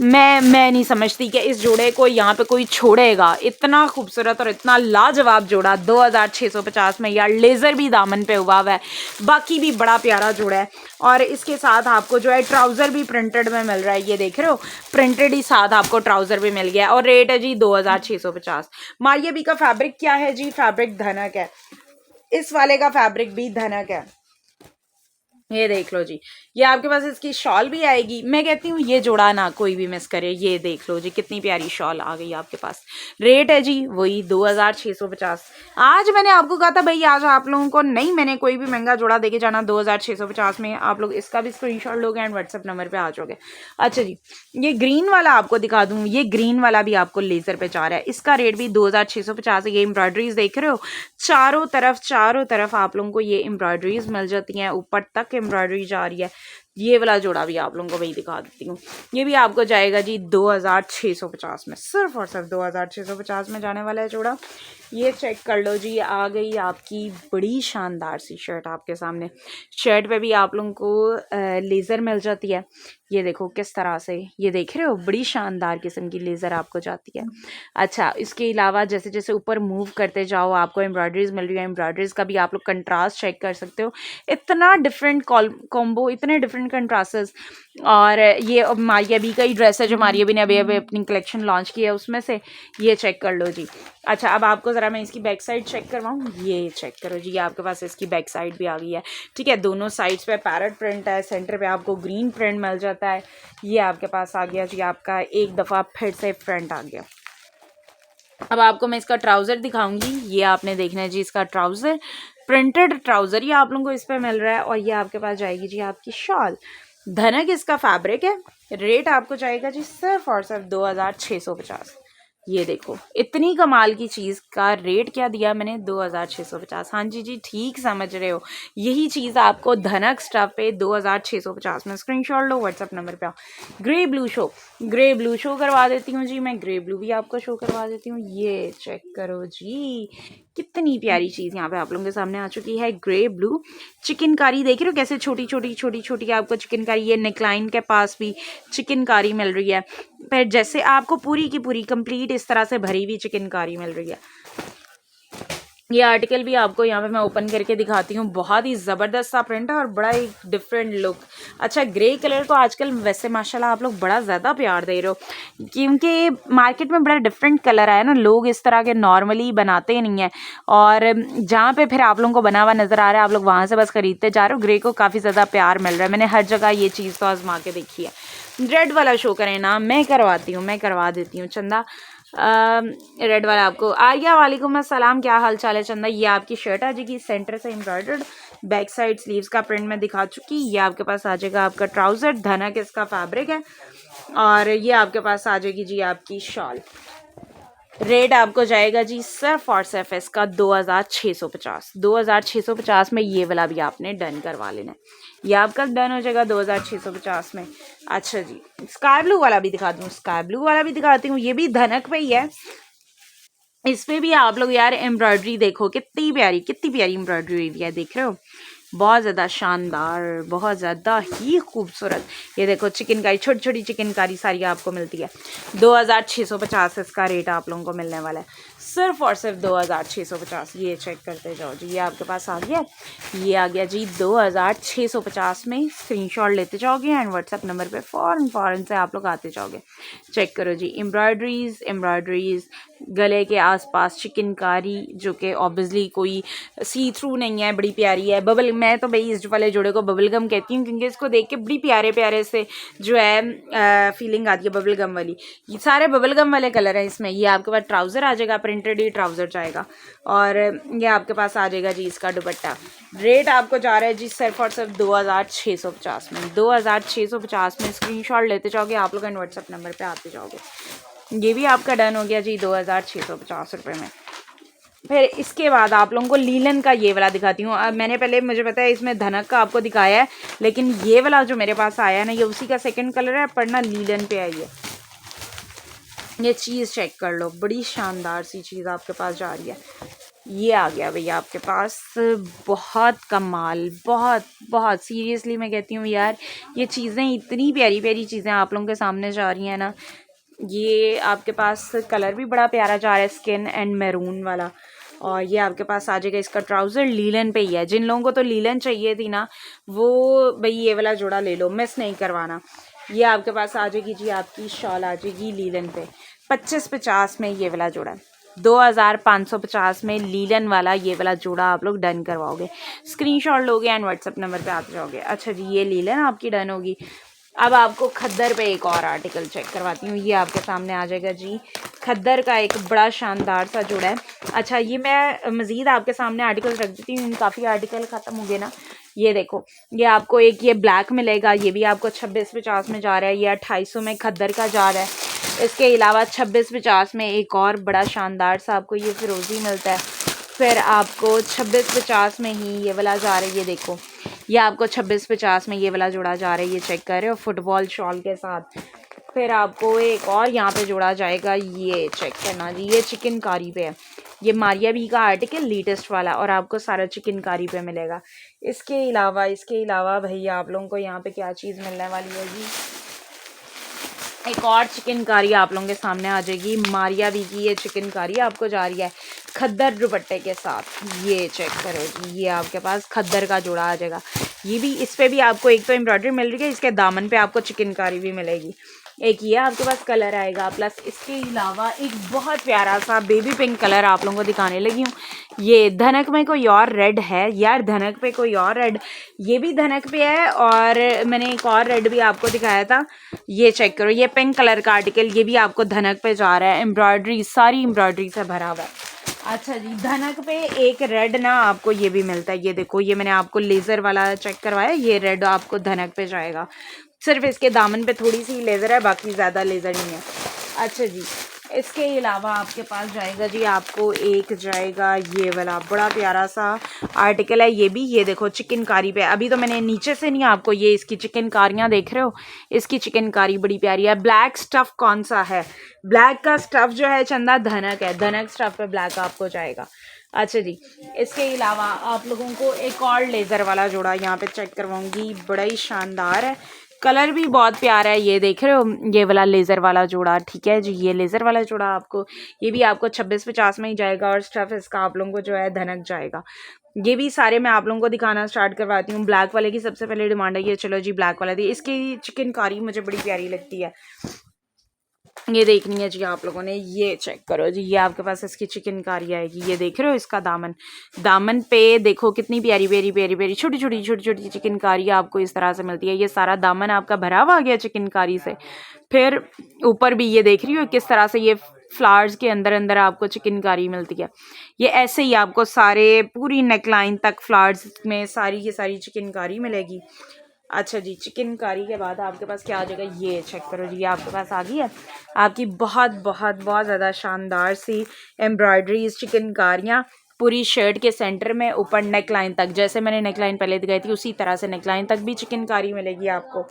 मैं नहीं समझती कि इस जोड़े को यहाँ पे कोई छोड़ेगा। इतना खूबसूरत और इतना लाजवाब जोड़ा 2650 में यार। लेज़र भी दामन पे हुआ है, बाकी भी बड़ा प्यारा जोड़ा है। और इसके साथ आपको जो है ट्राउज़र भी प्रिंटेड में मिल रहा है, ये देख रहे हो, प्रिंटेड ही साथ आपको ट्राउज़र भी मिल गया। और रेट है जी 2650। मारिया बी का फैब्रिक क्या है जी? फैब्रिक धनक है, इस वाले का फैब्रिक भी धनक है। ये देख लो जी, ये आपके पास इसकी शॉल भी आएगी। मैं कहती हूँ ये जोड़ा ना कोई भी मिस करे। ये देख लो जी, कितनी प्यारी शॉल आ गई आपके पास। रेट है जी वही 2650। आज मैंने आपको कहा था भाई आज आप लोगों को नहीं मैंने कोई भी महंगा जोड़ा देके जाना, 2650 में आप लोग इसका भी स्क्रीनशॉट लोगे एंड व्हाट्सएप नंबर पे आ जाओगे। अच्छा जी, ये ग्रीन वाला आपको दिखा दूँ। ये ग्रीन वाला भी आपको लेज़र पे जा रहा है, इसका रेट भी 2650 है। ये एम्ब्रॉयडरीज देख रहे हो, चारों तरफ आप लोगों को ये एम्ब्रॉयडरीज मिल जाती हैं, ऊपर तक एम्ब्रॉयडरी जा रही है। ये वाला जोड़ा भी आप लोगों को वही दिखा देती हूँ। ये भी आपको जाएगा जी 2650 में, सिर्फ और सिर्फ 2650 में जाने वाला है जोड़ा। ये चेक कर लो जी, आ गई आपकी बड़ी शानदार सी शर्ट आपके सामने। शर्ट पे भी आप लोगों को लेज़र मिल जाती है। ये देखो किस तरह से, ये देख रहे हो, बड़ी शानदार किस्म की लेज़र आपको जाती है। अच्छा, इसके अलावा जैसे जैसे ऊपर मूव करते जाओ आपको एम्ब्रॉयडरीज मिल रही है। एम्ब्रॉयडरीज का भी आप लोग कंट्रास्ट चेक कर सकते हो। इतना डिफरेंट कॉम्बो, इतने डिफरेंट डिफरेंट कंट्रास्ट्स। और ये मारिया बी का ही ड्रेस है जो मारिया बी ने अभी अभी अपनी कलेक्शन लॉन्च की है उसमें से। ये चेक कर लो जी। अच्छा, अब आपको ज़रा मैं इसकी बैक साइड चेक करवाऊँ। ये चेक करो जी, आपके पास इसकी बैक साइड भी आ गई है। ठीक है, दोनों साइड्स पे पैरेट प्रिंट है, सेंटर पे आपको ग्रीन प्रिंट मिल जाता है। ये आपके पास आ गया जी, आपका एक दफ़ा फिर से फ्रंट आ गया। अब आपको मैं इसका ट्राउज़र दिखाऊंगी। ये आपने देखना है जी, इसका ट्राउज़र प्रिंटेड ट्राउज़र ये आप लोगों को इस पे मिल रहा है। और ये आपके पास जाएगी जी आपकी शॉल। धनक इसका फैब्रिक है। रेट आपको जाएगा जी सिर्फ और सिर्फ 2650। ये देखो, इतनी कमाल की चीज़ का रेट क्या दिया मैंने, 2650। हाँ जी जी, ठीक समझ रहे हो। यही चीज़ आपको धनक स्टफ पे 2650 में। स्क्रीनशॉट लो, व्हाट्सअप नंबर पे आओ। ग्रे ब्लू शो करवा देती हूँ जी मैं। ग्रे ब्लू भी आपको शो करवा देती हूँ। ये चेक करो जी, कितनी प्यारी चीज़ यहाँ पे आप लोगों के सामने आ चुकी है। ग्रे ब्लू चिकनकारी, देख रहे हो कैसे छोटी छोटी आपको चिकनकारी। ये नेकलाइन के पास भी चिकनकारी मिल रही है। फिर जैसे आपको पूरी की पूरी कंप्लीट इस तरह से भरी हुई चिकनकारी मिल रही है। ये आर्टिकल भी आपको यहाँ पे मैं ओपन करके दिखाती हूँ। बहुत ही ज़बरदस्त सा प्रिंट है और बड़ा ही डिफरेंट लुक। अच्छा, ग्रे कलर को आजकल वैसे माशाल्लाह आप लोग बड़ा ज़्यादा प्यार दे रहे हो, क्योंकि मार्केट में बड़ा डिफरेंट कलर आया ना। लोग इस तरह के नॉर्मली बनाते नहीं हैं, और जहाँ पे फिर आप लोगों को बना हुआ नज़र आ रहा है आप लोग वहाँ से बस ख़रीदते जा रहे हो। ग्रे को काफ़ी ज़्यादा प्यार मिल रहा है। मैंने हर जगह ये चीज़ तो आजमा के देखी है। रेड वाला शो करें ना, मैं करवा देती हूँ चंदा। रेड वाला आपको आया। वालेकुम अस्सलाम, क्या हाल चाल है चंदा। ये आपकी शर्ट आ जाएगी सेंटर से एम्ब्रॉयडर्ड, बैक साइड स्लीव्स का प्रिंट मैं दिखा चुकी। ये आपके पास आ जाएगा आपका ट्राउज़र, धनक इसका फैब्रिक है। और ये आपके पास आ जाएगी जी आपकी शॉल। रेट आपको जाएगा जी सिर्फ और सिर्फ इसका 2650। 2650 में ये वाला भी आपने डन करवा लेना है। ये आपका डन हो जाएगा 2650 में। अच्छा जी, स्काई ब्लू वाला भी दिखा दूँ। स्काई ब्लू वाला भी दिखाती हूँ। ये भी धनक पे ही है। इस पे भी आप लोग यार एम्ब्रॉयडरी देखो, कितनी प्यारी एम्ब्रॉयडरी हुई है, देख रहे हो। बहुत ज़्यादा शानदार, बहुत ज़्यादा ही खूबसूरत। ये देखो चिकनकारी, छोटी छोटी चिकनकारी सारी आपको मिलती है। 2650 इसका रेट आप लोगों को मिलने वाला है, सिर्फ और सिर्फ 2650। ये चेक करते जाओ जी, ये आपके पास आ गया। ये आ गया जी 2650 में। स्क्रीनशॉट लेते जाओगे एंड व्हाट्सएप नंबर पे फ़ौरन से आप लोग आते जाओगे। चेक करो जी, एम्ब्रॉयडरीज गले के आसपास चिकनकारी, जो कि ऑब्वियसली कोई सी थ्रू नहीं है, बड़ी प्यारी है। बबल, मैं तो भाई इस वाले जोड़े को बबल गम कहती हूँ, क्योंकि इसको देख के बड़ी प्यारे से जो है फीलिंग आती है बबल गम वाली। ये सारे बबल गम वाले कलर हैं इसमें। ये आपके पास ट्राउज़र आ जाएगा, प्रिंटेड ही ट्राउज़र जाएगा। और ये आपके पास आ जाएगा जी इसका दुपट्टा। रेट आपको जा रहा है जी सिर्फ और सिर्फ 2650 में। 2650 में स्क्रीनशॉट लेते जाओगे आप लोग एंड व्हाट्सएप नंबर पे आते जाओगे। ये भी आपका डन हो गया जी 2650 रुपये में। फिर इसके बाद आप लोगों को लीलन का ये वाला दिखाती हूँ। अब मैंने पहले, मुझे पता है इसमें धनक का आपको दिखाया है, लेकिन ये वाला जो मेरे पास आया है ना, ये उसी का सेकंड कलर है, पर ना लीलन पे आई है। ये चीज़ चेक कर लो, बड़ी शानदार सी चीज़ आपके पास जा रही है। ये आ गया भैया आपके पास, बहुत कमाल, बहुत सीरियसली मैं कहती हूँ यार, ये चीज़ें इतनी प्यारी चीज़ें आप लोगों के सामने जा रही हैं ना। ये आपके पास कलर भी बड़ा प्यारा जा रहा है, स्किन एंड मैरून वाला। और ये आपके पास आ जाएगा इसका ट्राउज़र, लीलन पे ही है। जिन लोगों को तो लीलन चाहिए थी ना, वो भाई ये वाला जोड़ा ले लो, मिस नहीं करवाना। ये आपके पास आ जाएगी जी आपकी शॉल आ जाएगी लीलन पे। 2550 में ये वाला जोड़ा, 2550 में लीलन वाला ये वाला जोड़ा आप लोग डन करवाओगे। स्क्रीनशॉट लोगे एंड व्हाट्सएप नंबर पे आते जाओगे। अच्छा जी, ये लीलन आपकी डन होगी। अब आपको खद्दर पे एक और आर्टिकल चेक करवाती हूँ। ये आपके सामने आ जाएगा जी, खद्दर का एक बड़ा शानदार सा जोड़ा है। अच्छा, ये मैं मज़ीद आपके सामने आर्टिकल रख देती हूँ, काफ़ी आर्टिकल ख़त्म हो गए ना। ये देखो, ये आपको एक ये ब्लैक मिलेगा, ये भी आपको 2650 में जा रहा है। ये 2800 में खद्दर का जा रहा है। इसके अलावा 2650 में एक और बड़ा शानदार सा आपको ये फिरोज़ी मिलता है। फिर आपको 2650 में ही ये वाला जा रहा है। ये देखो, ये आपको 2650 में ये वाला जोड़ा जा रहा है। ये चेक कर रहे हो, फुटबॉल शॉल के साथ। फिर आपको एक और यहाँ पे जोड़ा जाएगा, ये चेक करना जी, ये चिकनकारी पे है। ये मारिया बी का आर्टिकल लेटेस्ट वाला, और आपको सारा चिकनकारी पे मिलेगा। इसके अलावा भैया आप लोगों को यहाँ पे क्या चीज़ मिलने वाली है जी, एक और चिकनकारी आप लोगों के सामने आ जाएगी। मारिया बी की ये चिकनकारी आपको जा रही है खद्दर दुपट्टे के साथ। ये चेक करो जी, ये आपके पास खद्दर का जोड़ा आ जाएगा। ये भी, इस पे भी आपको एक तो एम्ब्रॉयडरी मिल रही है, इसके दामन पे आपको चिकनकारी भी मिलेगी। एक ये आपके पास कलर आएगा, प्लस इसके अलावा एक बहुत प्यारा सा बेबी पिंक कलर आप लोगों को दिखाने लगी हूँ। ये धनक में कोई और रेड है यार, धनक पे कोई और रेड, ये भी धनक पे है, और मैंने एक और रेड भी आपको दिखाया था, ये चेक करो, ये पिंक कलर का आर्टिकल, ये भी आपको धनक पे जा रहा है, एम्ब्रॉयडरी सारी एम्ब्रॉयडरी से भरा हुआ है। अच्छा जी, धनक पे एक रेड ना आपको ये भी मिलता है, ये देखो, ये मैंने आपको लेज़र वाला चेक करवाया, ये रेड आपको धनक पे जाएगा, सिर्फ इसके दामन पे थोड़ी सी लेज़र है, बाकी ज़्यादा लेज़र नहीं है। अच्छा जी, इसके अलावा आपके पास जाएगा जी, आपको एक जाएगा ये वाला बड़ा प्यारा सा आर्टिकल है, ये भी, ये देखो चिकनकारी पे, अभी तो मैंने नीचे से नहीं, आपको ये इसकी चिकनकारियाँ देख रहे हो, इसकी चिकनकारी बड़ी प्यारी है। ब्लैक स्टफ़ कौन सा है, ब्लैक का स्टफ़ जो है चंदा धनक है, धनक स्टफ़ पे ब्लैक आपको जाएगा। अच्छा जी, इसके अलावा आप लोगों को एक और लेज़र वाला जोड़ा यहाँ पे चेक करवाऊंगी, बड़ा ही शानदार है, कलर भी बहुत प्यारा है, ये देख रहे हो, ये वाला लेज़र वाला जोड़ा, ठीक है जी, ये लेज़र वाला जोड़ा आपको, ये भी आपको 26-50 में ही जाएगा, और स्टफ़ इसका आप लोगों को जो है धनक जाएगा। ये भी सारे मैं आप लोगों को दिखाना स्टार्ट करवाती हूँ। ब्लैक वाले की सबसे पहले डिमांड है, ये चलो जी ब्लैक वाला दी, इसकी चिकनकारी मुझे बड़ी प्यारी लगती है, ये देखनी है जी आप लोगों ने, ये चेक करो जी, ये आपके पास इसकी चिकनकारी आएगी, ये देख रहे हो इसका दामन, दामन पे देखो कितनी प्यारी प्यारी प्यारी प्यारी छोटी छोटी छोटी छोटी चिकनकारी आपको इस तरह से मिलती है, ये सारा दामन आपका भरा हुआ आ गया चिकनकारी से। फिर ऊपर भी ये देख रही हो किस तरह से ये फ्लावर्स के अंदर अंदर आपको चिकनकारी मिलती है, ये ऐसे ही आपको सारे पूरी नेकलाइन तक फ्लावर्स में सारी की सारी चिकनकारी मिलेगी। अच्छा जी, चिकनकारी के बाद आपके पास क्या आ जाएगा, ये चेक करो जी, ये आपके पास आ गई है आपकी बहुत बहुत बहुत ज़्यादा शानदार सी एम्ब्रॉयडरीज चिकनकारियाँ पूरी शर्ट के सेंटर में, ऊपर नेक लाइन तक, जैसे मैंने नेक लाइन पहले दिखाई थी उसी तरह से नेक लाइन तक भी चिकनकारी मिलेगी आपको।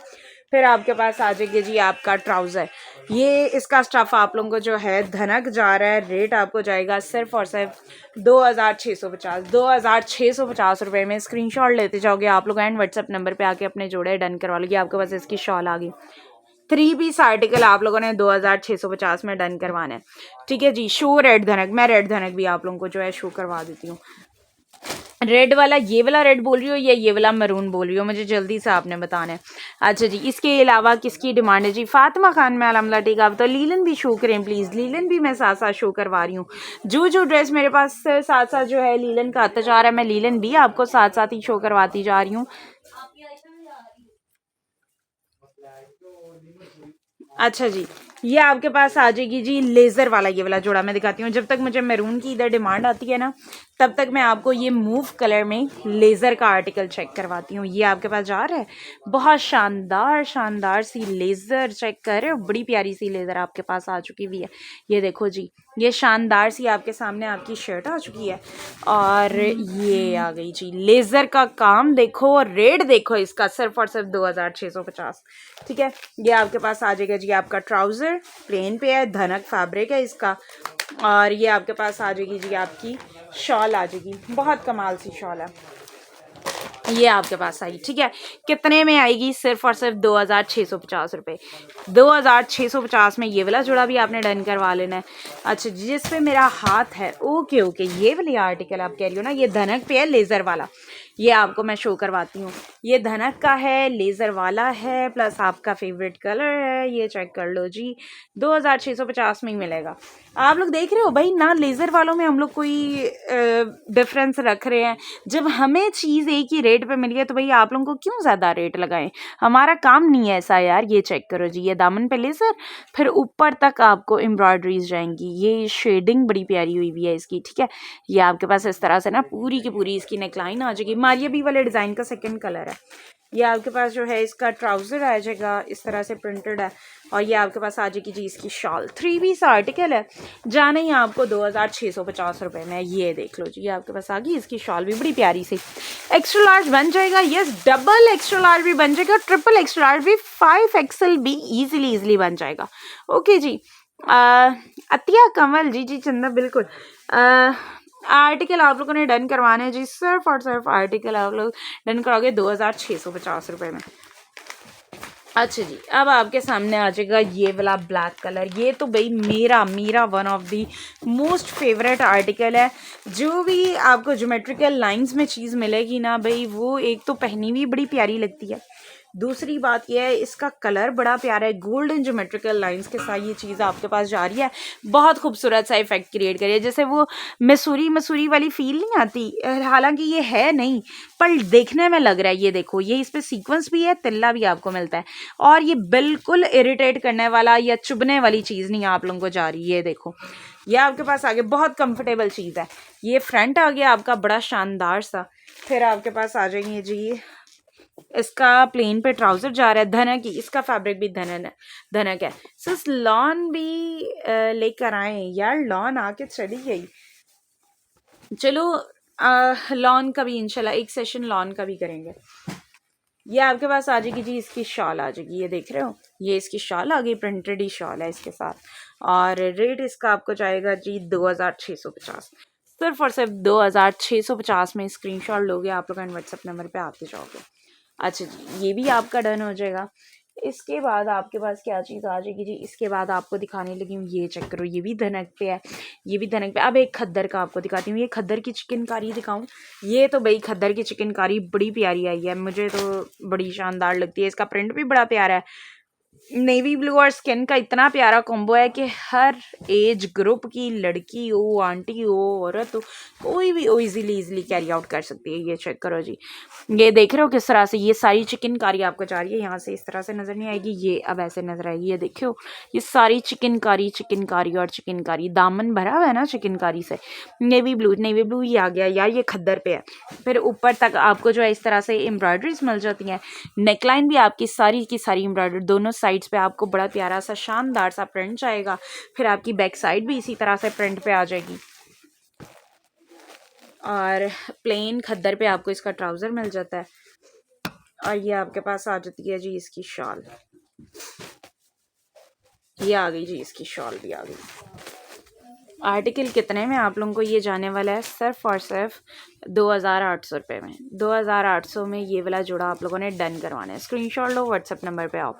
फिर आपके पास आ जाएगी जी आपका ट्राउज़र, ये इसका स्टफ़ आप लोगों को जो है धनक जा रहा है, रेट आपको जाएगा सिर्फ और सिर्फ 2650 रुपये में। स्क्रीनशॉट लेते जाओगे आप लोग एंड व्हाट्सएप नंबर पे आके अपने जोड़े डन करवा लोगे, आपके पास इसकी शॉल आ गई। 3 पीस आर्टिकल आप लोगों ने 2650 में डन करवाना है, ठीक है जी। शो रेड धनक, मैं रेड धनक भी आप लोगों को जो है शो करवा देती हूँ। रेड वाला, ये वाला रेड बोल रही हो या ये वाला मरून बोल रही हो, मुझे जल्दी से आपने बताना है। अच्छा जी, इसके अलावा किसकी डिमांड है जी, फातिमा खान में अलहमला, ठीक है। आप तो लीलन भी शो करें प्लीज़, लीलन भी मैं साथ साथ शो करवा रही हूँ, जो ड्रेस मेरे पास साथ साथ जो है लीलन का आता जा रहा है, मैं लीलन भी आपको साथ साथ ही शो करवाती जा रही हूँ। अच्छा जी, ये आपके पास आ जाएगी जी लेज़र वाला, ये वाला जोड़ा मैं दिखाती हूँ। जब तक मुझे मैरून की इधर डिमांड आती है ना, तब तक मैं आपको ये मूव कलर में लेज़र का आर्टिकल चेक करवाती हूँ। ये आपके पास जा रहा है, बहुत शानदार शानदार सी लेज़र, चेक कर रहे हो, बड़ी प्यारी सी लेज़र आपके पास आ चुकी हुई है। ये देखो जी, ये शानदार सी आपके सामने आपकी शर्ट आ चुकी है, और ये आ गई जी लेज़र का काम, देखो रेट देखो इसका, सिर्फ और सिर्फ 2650, ठीक है। ये आपके पास आ जाएगा जी आपका ट्राउज़र, प्लेन पे है, धनक फैब्रिक है इसका, और ये आपके पास आ जाएगी जी आपकी शॉल आ जाएगी, बहुत कमाल सी शॉल है, ये आपके पास आई, ठीक है। कितने में आएगी, सिर्फ और सिर्फ 2650 रुपये, 2650 में ये वाला जोड़ा भी आपने डन करवा लेना है। अच्छा, जिस पे मेरा हाथ है, ओके ओके, ये वाली आर्टिकल आप कह रही हो ना, ये धनक पे है लेज़र वाला, ये आपको मैं शो करवाती हूँ। ये धनक का है, लेज़र वाला है, प्लस आपका फेवरेट कलर है, ये चेक कर लो जी, 2650 में ही मिलेगा। आप लोग देख रहे हो भाई ना, लेज़र वालों में हम लोग कोई डिफरेंस रख रहे हैं, जब हमें चीज़ एक ही रेट पे मिली है तो भाई आप लोगों को क्यों ज़्यादा रेट लगाएं, हमारा काम नहीं है ऐसा यार। ये चेक करो जी, ये दामन पे लेज़र, फिर ऊपर तक आपको एम्ब्रॉयडरीज जाएंगी, ये शेडिंग बड़ी प्यारी हुई भी है इसकी, ठीक है। ये आपके पास इस तरह से ना पूरी की पूरी इसकी नेकलाइन आ जाएगी, मारिया बी वाले डिज़ाइन का सेकंड कलर है। ये आपके पास जो है इसका ट्राउज़र आ जाएगा, इस तरह से प्रिंटेड है, और ये आपके पास आ जाएगी जी इसकी शॉल। 3 पीस आर्टिकल है, जाना ही आपको 2650 रुपये में। ये देख लो जी, ये आपके पास आ गई इसकी शॉल भी बड़ी प्यारी सी। एक्स्ट्रा लार्ज बन जाएगा, यस, डबल एक्स्ट्रा लार्ज भी बन जाएगा, ट्रिपल एक्स्ट्रा लार्ज भी, 5XL भी ईजिली बन जाएगा। ओके जी, अतिया कमल जी, जी चंदा, बिल्कुल। आर्टिकल आप लोगों ने डन करवाने जी, सिर्फ और सिर्फ आर्टिकल आप लोग डन कराओगे 2650 रुपये में। अच्छा जी, अब आपके सामने आ जाएगा ये वाला ब्लैक कलर। ये तो भाई मेरा one of the most favourite article है। जो भी आपको ज्योमेट्रिकल लाइंस में चीज़ मिलेगी ना भाई, वो एक तो पहनी हुई बड़ी प्यारी लगती है, दूसरी बात यह है इसका कलर बड़ा प्यारा है। गोल्डन ज्योमेट्रिकल लाइंस के साथ ये चीज़ आपके पास जा रही है, बहुत खूबसूरत सा इफेक्ट क्रिएट करिए, जैसे वो मसूरी मसूरी वाली फील नहीं आती, हालांकि ये है नहीं पर देखने में लग रहा है। ये देखो, ये इस पर सीक्वेंस भी है, तिल्ला भी आपको मिलता है, और ये बिल्कुल इरिटेट करने वाला या चुभने वाली चीज़ नहीं आप लोगों को जा रही है। ये देखो, ये आपके पास आगे बहुत कंफर्टेबल चीज़ है। ये फ्रंट आ गया आपका बड़ा शानदार सा। फिर आपके पास आ जाएंगे जी, इसका प्लेन पे ट्राउजर जा रहा है, धनक की, इसका फैब्रिक भी धनक है। सिर्फ लॉन भी लेकर आए यार, लॉन आके चली गई। चलो लॉन का भी इंशाल्लाह एक सेशन लॉन का भी करेंगे। ये आपके पास आ जाएगी जी, इसकी शॉल आ जाएगी, ये देख रहे हो, ये इसकी शॉल आ गई, प्रिंटेड ही शॉल है इसके साथ। और रेट इसका आपको जाएगा जी 2650, सिर्फ और सिर्फ 2650 में स्क्रीनशॉट लोगे आप लोग एंड व्हाट्सएप नंबर पे आते जाओगे। अच्छा जी, ये भी आपका डन हो जाएगा। इसके बाद आपके पास क्या चीज़ आ जाएगी जी, इसके बाद आपको दिखाने लगी हूँ, ये चेक करो, ये भी धनक पे है, ये भी धनक पे। अब एक खद्दर का आपको दिखाती हूँ, ये खद्दर की चिकनकारी दिखाऊँ। ये तो भाई खद्दर की चिकनकारी बड़ी प्यारी आई है, मुझे तो बड़ी शानदार लगती है। इसका प्रिंट भी बड़ा प्यारा है, नेवी ब्लू और स्किन का इतना प्यारा कॉम्बो है कि हर एज ग्रुप की लड़की हो, आंटी हो, औरत हो, कोई भी हो इजीली कैरी आउट कर सकती है। ये चेक करो जी, ये देख रहे हो किस तरह से ये सारी चिकनकारी आपको जा रही है। यहाँ से इस तरह से नज़र नहीं आएगी, ये अब ऐसे नज़र आएगी। ये देखो, ये सारी चिकनकारी और चिकनकारी, दामन भरा हुआ है ना चिकनकारी से। नेवी ब्लू ही आ गया यार, ये खद्दर पे है। फिर ऊपर तक आपको जो है इस तरह से एम्ब्रॉयडरीज मिल जाती हैं। नेकलाइन भी आपकी सारी की सारी एम्ब्रॉयडरी, दोनों साइड्स पे आपको बड़ा प्यारा सा शानदार सा प्रिंट आएगा। फिर आपकी बैक साइड भी इसी तरह से प्रिंट पे आ जाएगी, और प्लेन खद्दर पे आपको इसका ट्राउज़र मिल जाता है। और ये आपके पास आ जाती है जी इसकी शॉल, ये आ गई जी, इसकी शॉल भी आ गई। आर्टिकल कितने में आप लोगों को ये जाने वाला है, सिर्फ और सिर्फ 2800 रुपये में। 2800 में ये वाला जोड़ा आप लोगों ने डन करवाना है। स्क्रीनशॉट लो, व्हाट्सएप नंबर पे आओ।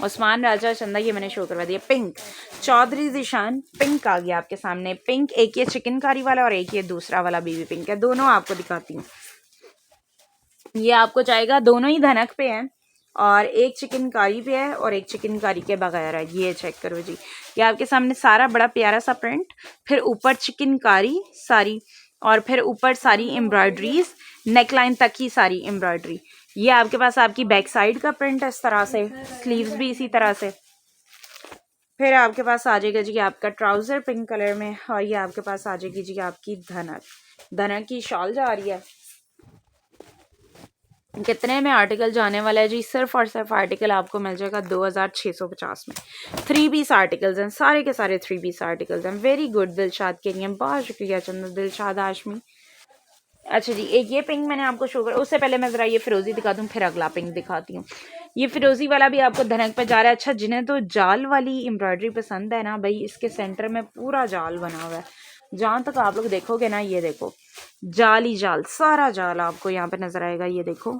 उस्मान राजा चंदा, ये मैंने शो करवा दिया। पिंक, चौधरी जिशान पिंक आ गया आपके सामने। पिंक, एक ये चिकनकारी वाला और एक ये दूसरा वाला बेबी पिंक है, दोनों आपको दिखाती हूँ। ये आपको जाएगा, दोनों ही धनक पे हैं, और एक चिकनकारी पे है और एक चिकनकारी के बगैर है। ये चेक करो जी, ये आपके सामने सारा बड़ा प्यारा सा प्रिंट, फिर ऊपर चिकनकारी सारी, और फिर ऊपर सारी एम्ब्रॉयडरीज, नेकलाइन तक ही सारी एम्ब्रॉयडरी। ये आपके पास आपकी बैक साइड का प्रिंट है इस तरह से, स्लीव्स भी इसी तरह से। फिर आपके पास आ जाएगा जी आपका ट्राउज़र पिंक कलर में, और ये आपके पास आ जाएगी जी आपकी धनक की शॉल जा रही है। कितने में आर्टिकल जाने वाला है जी, सिर्फ और सिर्फ आर्टिकल आपको मिल जाएगा 2650 में। 3 पीस आर्टिकल्स हैं, सारे के सारे 3 पीस आर्टिकल्स हैं। वेरी गुड दिलशाद के लिए बहुत शुक्रिया चंदा, दिलशाद हाशमी। अच्छा जी, एक ये पिंक मैंने आपको शो करा, उससे पहले मैं ज़रा ये फिरोज़ी दिखा दूँ, फिर अगला पिंक दिखाती हूँ। ये फिरोज़ी वाला भी आपको धनक पे जा रहा है। अच्छा, जिन्हें तो जाल वाली एम्ब्रॉयडरी पसंद है ना भाई, इसके सेंटर में पूरा जाल बना हुआ है। जहाँ तक आप लोग देखोगे ना, ये देखो जाल ही जाल, सारा जाल आपको यहाँ पे नज़र आएगा। ये देखो,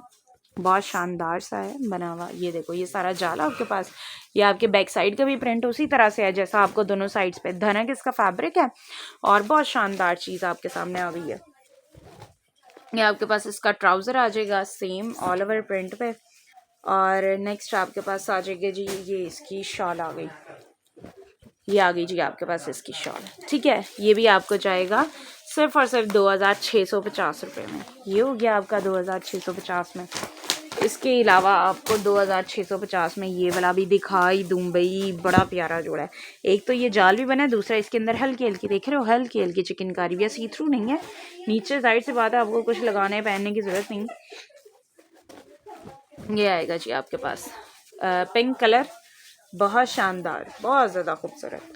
बहुत शानदार सा है बना हुआ। ये देखो, ये सारा जाल आपके पास। ये आपके बैक साइड का भी प्रिंट उसी तरह से है जैसा आपको दोनों साइड्स पे धनक इसका फैब्रिक है, और बहुत शानदार चीज़ आपके सामने आ गई है। ये आपके पास इसका ट्राउज़र आ जाएगा सेम ऑल ओवर प्रिंट पे, और नेक्स्ट आपके पास आ जाएगी जी ये इसकी शॉल आ गई, ये आ गई जी आपके पास इसकी शॉल। ठीक है, ये भी आपको जाएगा सिर्फ और सिर्फ 2650 रुपये में। ये हो गया आपका 2650 में। इसके अलावा आपको 2650 में ये वाला भी दिखाई दूँ भाई, बड़ा प्यारा जोड़ा है। एक तो ये जाल भी बना है, दूसरा इसके अंदर हल्की हल्की, देख रहे हो, हल्की हल्की चिकनकारी भी, सी थ्रू नहीं है नीचे साइड से, बात है आपको कुछ लगाने पहनने की ज़रूरत नहीं। ये आएगा जी आपके पास पिंक कलर, बहुत शानदार, बहुत ज़्यादा खूबसूरत।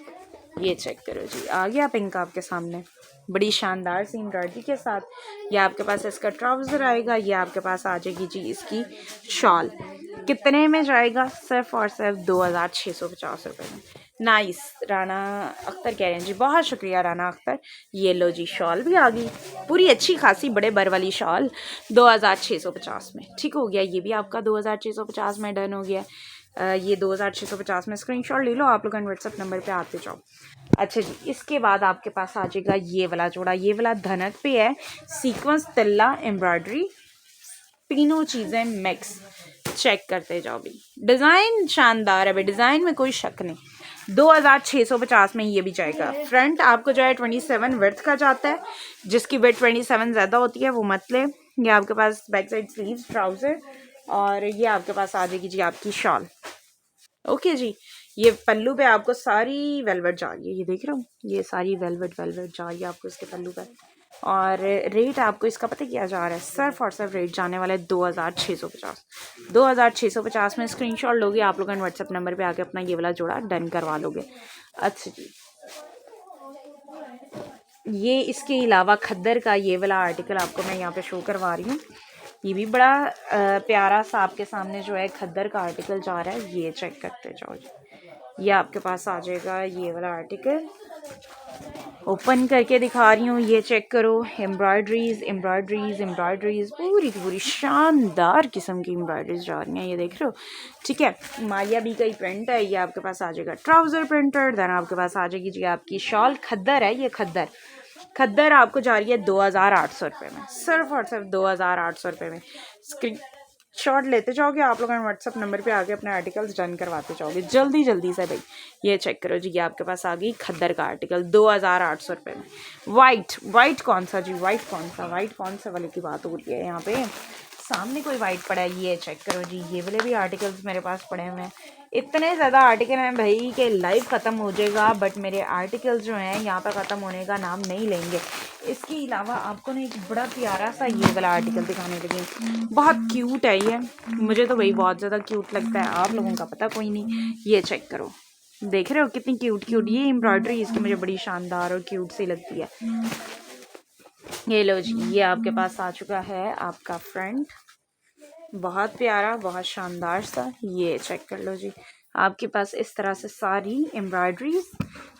ये चेक करो जी, आ गया पिंक आपके सामने, बड़ी शानदार सी एम्ब्रॉयडरी के साथ। ये आपके पास इसका ट्राउज़र आएगा, ये आपके पास आ जाएगी जी इसकी शॉल। कितने में जाएगा, सिर्फ और सिर्फ 2650 रुपये में। नाइस, राना अख्तर कह रहे हैं जी, बहुत शुक्रिया राना अख्तर। ये लो जी, शॉल भी आ गई, पूरी अच्छी खासी बड़े बर वाली शॉल 2650 में। ठीक हो गया, ये भी आपका 2650 में डन हो गया। ये 2650 में स्क्रीनशॉट ले लो आप लोग, व्हाट्सएप नंबर पे आते जाओ। अच्छा जी, इसके बाद आपके पास आ जाएगा ये वाला जोड़ा, ये वाला धनक पे है, सीक्वेंस तिल्ला एम्ब्रॉयडरी, तीनों चीज़ें मिक्स। चेक करते जाओ भी, डिज़ाइन शानदार है भाई, डिज़ाइन में कोई शक नहीं। 2650 में ये भी जाएगा। फ्रंट आपको जो है 27 वर्थ का जाता है, जिसकी वेट 27 ज़्यादा होती है वो मत ले। ये आपके पास बैक साइड स्लीव्स, ट्राउज़र, और ये आपके पास आ जाएगी जी आपकी शॉल। ओके जी, ये पल्लू पे आपको सारी वेलवेट जा रही है, ये देख रहे हो, ये सारी वेलवेट जा रही है आपको इसके पल्लू पे। और रेट आपको इसका पता क्या जा रहा है, सिर्फ और सिर्फ रेट जाने वाला है 2650। 2650 में स्क्रीनशॉट लोगे आप लोग, व्हाट्सएप नंबर पे आके अपना ये वाला जोड़ा डन करवा लोगे। अच्छा जी, ये इसके अलावा खद्दर का ये वाला आर्टिकल आपको मैं यहाँ पे शो करवा रही हूँ। ये भी बड़ा प्यारा सा आपके सामने जो है खद्दर का आर्टिकल जा रहा है, ये चेक करते जाओ जी। ये आपके पास आ जाएगा ये वाला आर्टिकल, ओपन करके दिखा रही हूँ, ये चेक करो। एम्ब्रॉयडरीज पूरी की पूरी शानदार किस्म की एम्ब्रॉयडरीज जा रही हैं, ये देख रहे हो। ठीक है, मारिया बी का ही प्रिंट है। ये आपके पास आ जाएगा ट्राउज़र प्रिंटेड, देन आपके पास आ जाएगी जी आपकी शॉल। खद्दर है ये, खद्दर आपको जा रही है 2800 रुपये में, सिर्फ और सिर्फ 2800 रुपये में। स्क्रीन शॉट लेते जाओगे आप लोग, व्हाट्सअप नंबर पे आके अपने आर्टिकल्स डन करवाते जाओगे जल्दी जल्दी से भाई। ये चेक करो जी, ये आपके पास आ गई खद्दर का आर्टिकल 2800 रुपये में। वाइट कौन सा जी, वाइट कौन सा वाले की बात हो रही है यहाँ पे, सामने कोई वाइट पड़ा है, ये चेक करो जी। ये वाले भी आर्टिकल्स मेरे पास पड़े हुए हैं, इतने ज़्यादा आर्टिकल हैं भाई कि लाइव ख़त्म हो जाएगा, बट मेरे आर्टिकल्स जो हैं यहाँ पर ख़त्म होने का नाम नहीं लेंगे। इसके अलावा आपको ना एक बड़ा प्यारा सा ये वाला आर्टिकल दिखाने लगी, बहुत क्यूट है ये, मुझे तो भाई बहुत ज़्यादा क्यूट लगता है, आप लोगों का पता कोई नहीं। ये चेक करो, देख रहे हो कितनी क्यूट ये एम्ब्रॉयडरी इसकी मुझे बड़ी शानदार और क्यूट सी लगती है। ये लो जी, ये आपके पास आ चुका है आपका फ्रंट, बहुत प्यारा, बहुत शानदार सा। ये चेक कर लो जी, आपके पास इस तरह से सारी एम्ब्रॉयडरीज,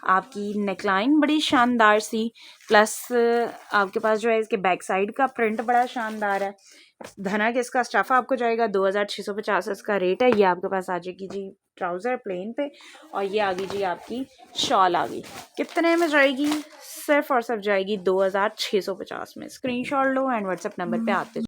आपकी नेकलाइन बड़ी शानदार सी, प्लस आपके पास जो है इसके बैक साइड का प्रिंट बड़ा शानदार है। धनक इसका स्टफ़ आपको जाएगा 2650 इसका रेट है। ये आपके पास आ जाएगी जी ट्राउज़र प्लेन पे, और ये आ गई जी आपकी शॉल आ गई। कितने में जाएगी, सिर्फ और सिर्फ जाएगी 2650 में। Screenshot low and WhatsApp number पे आते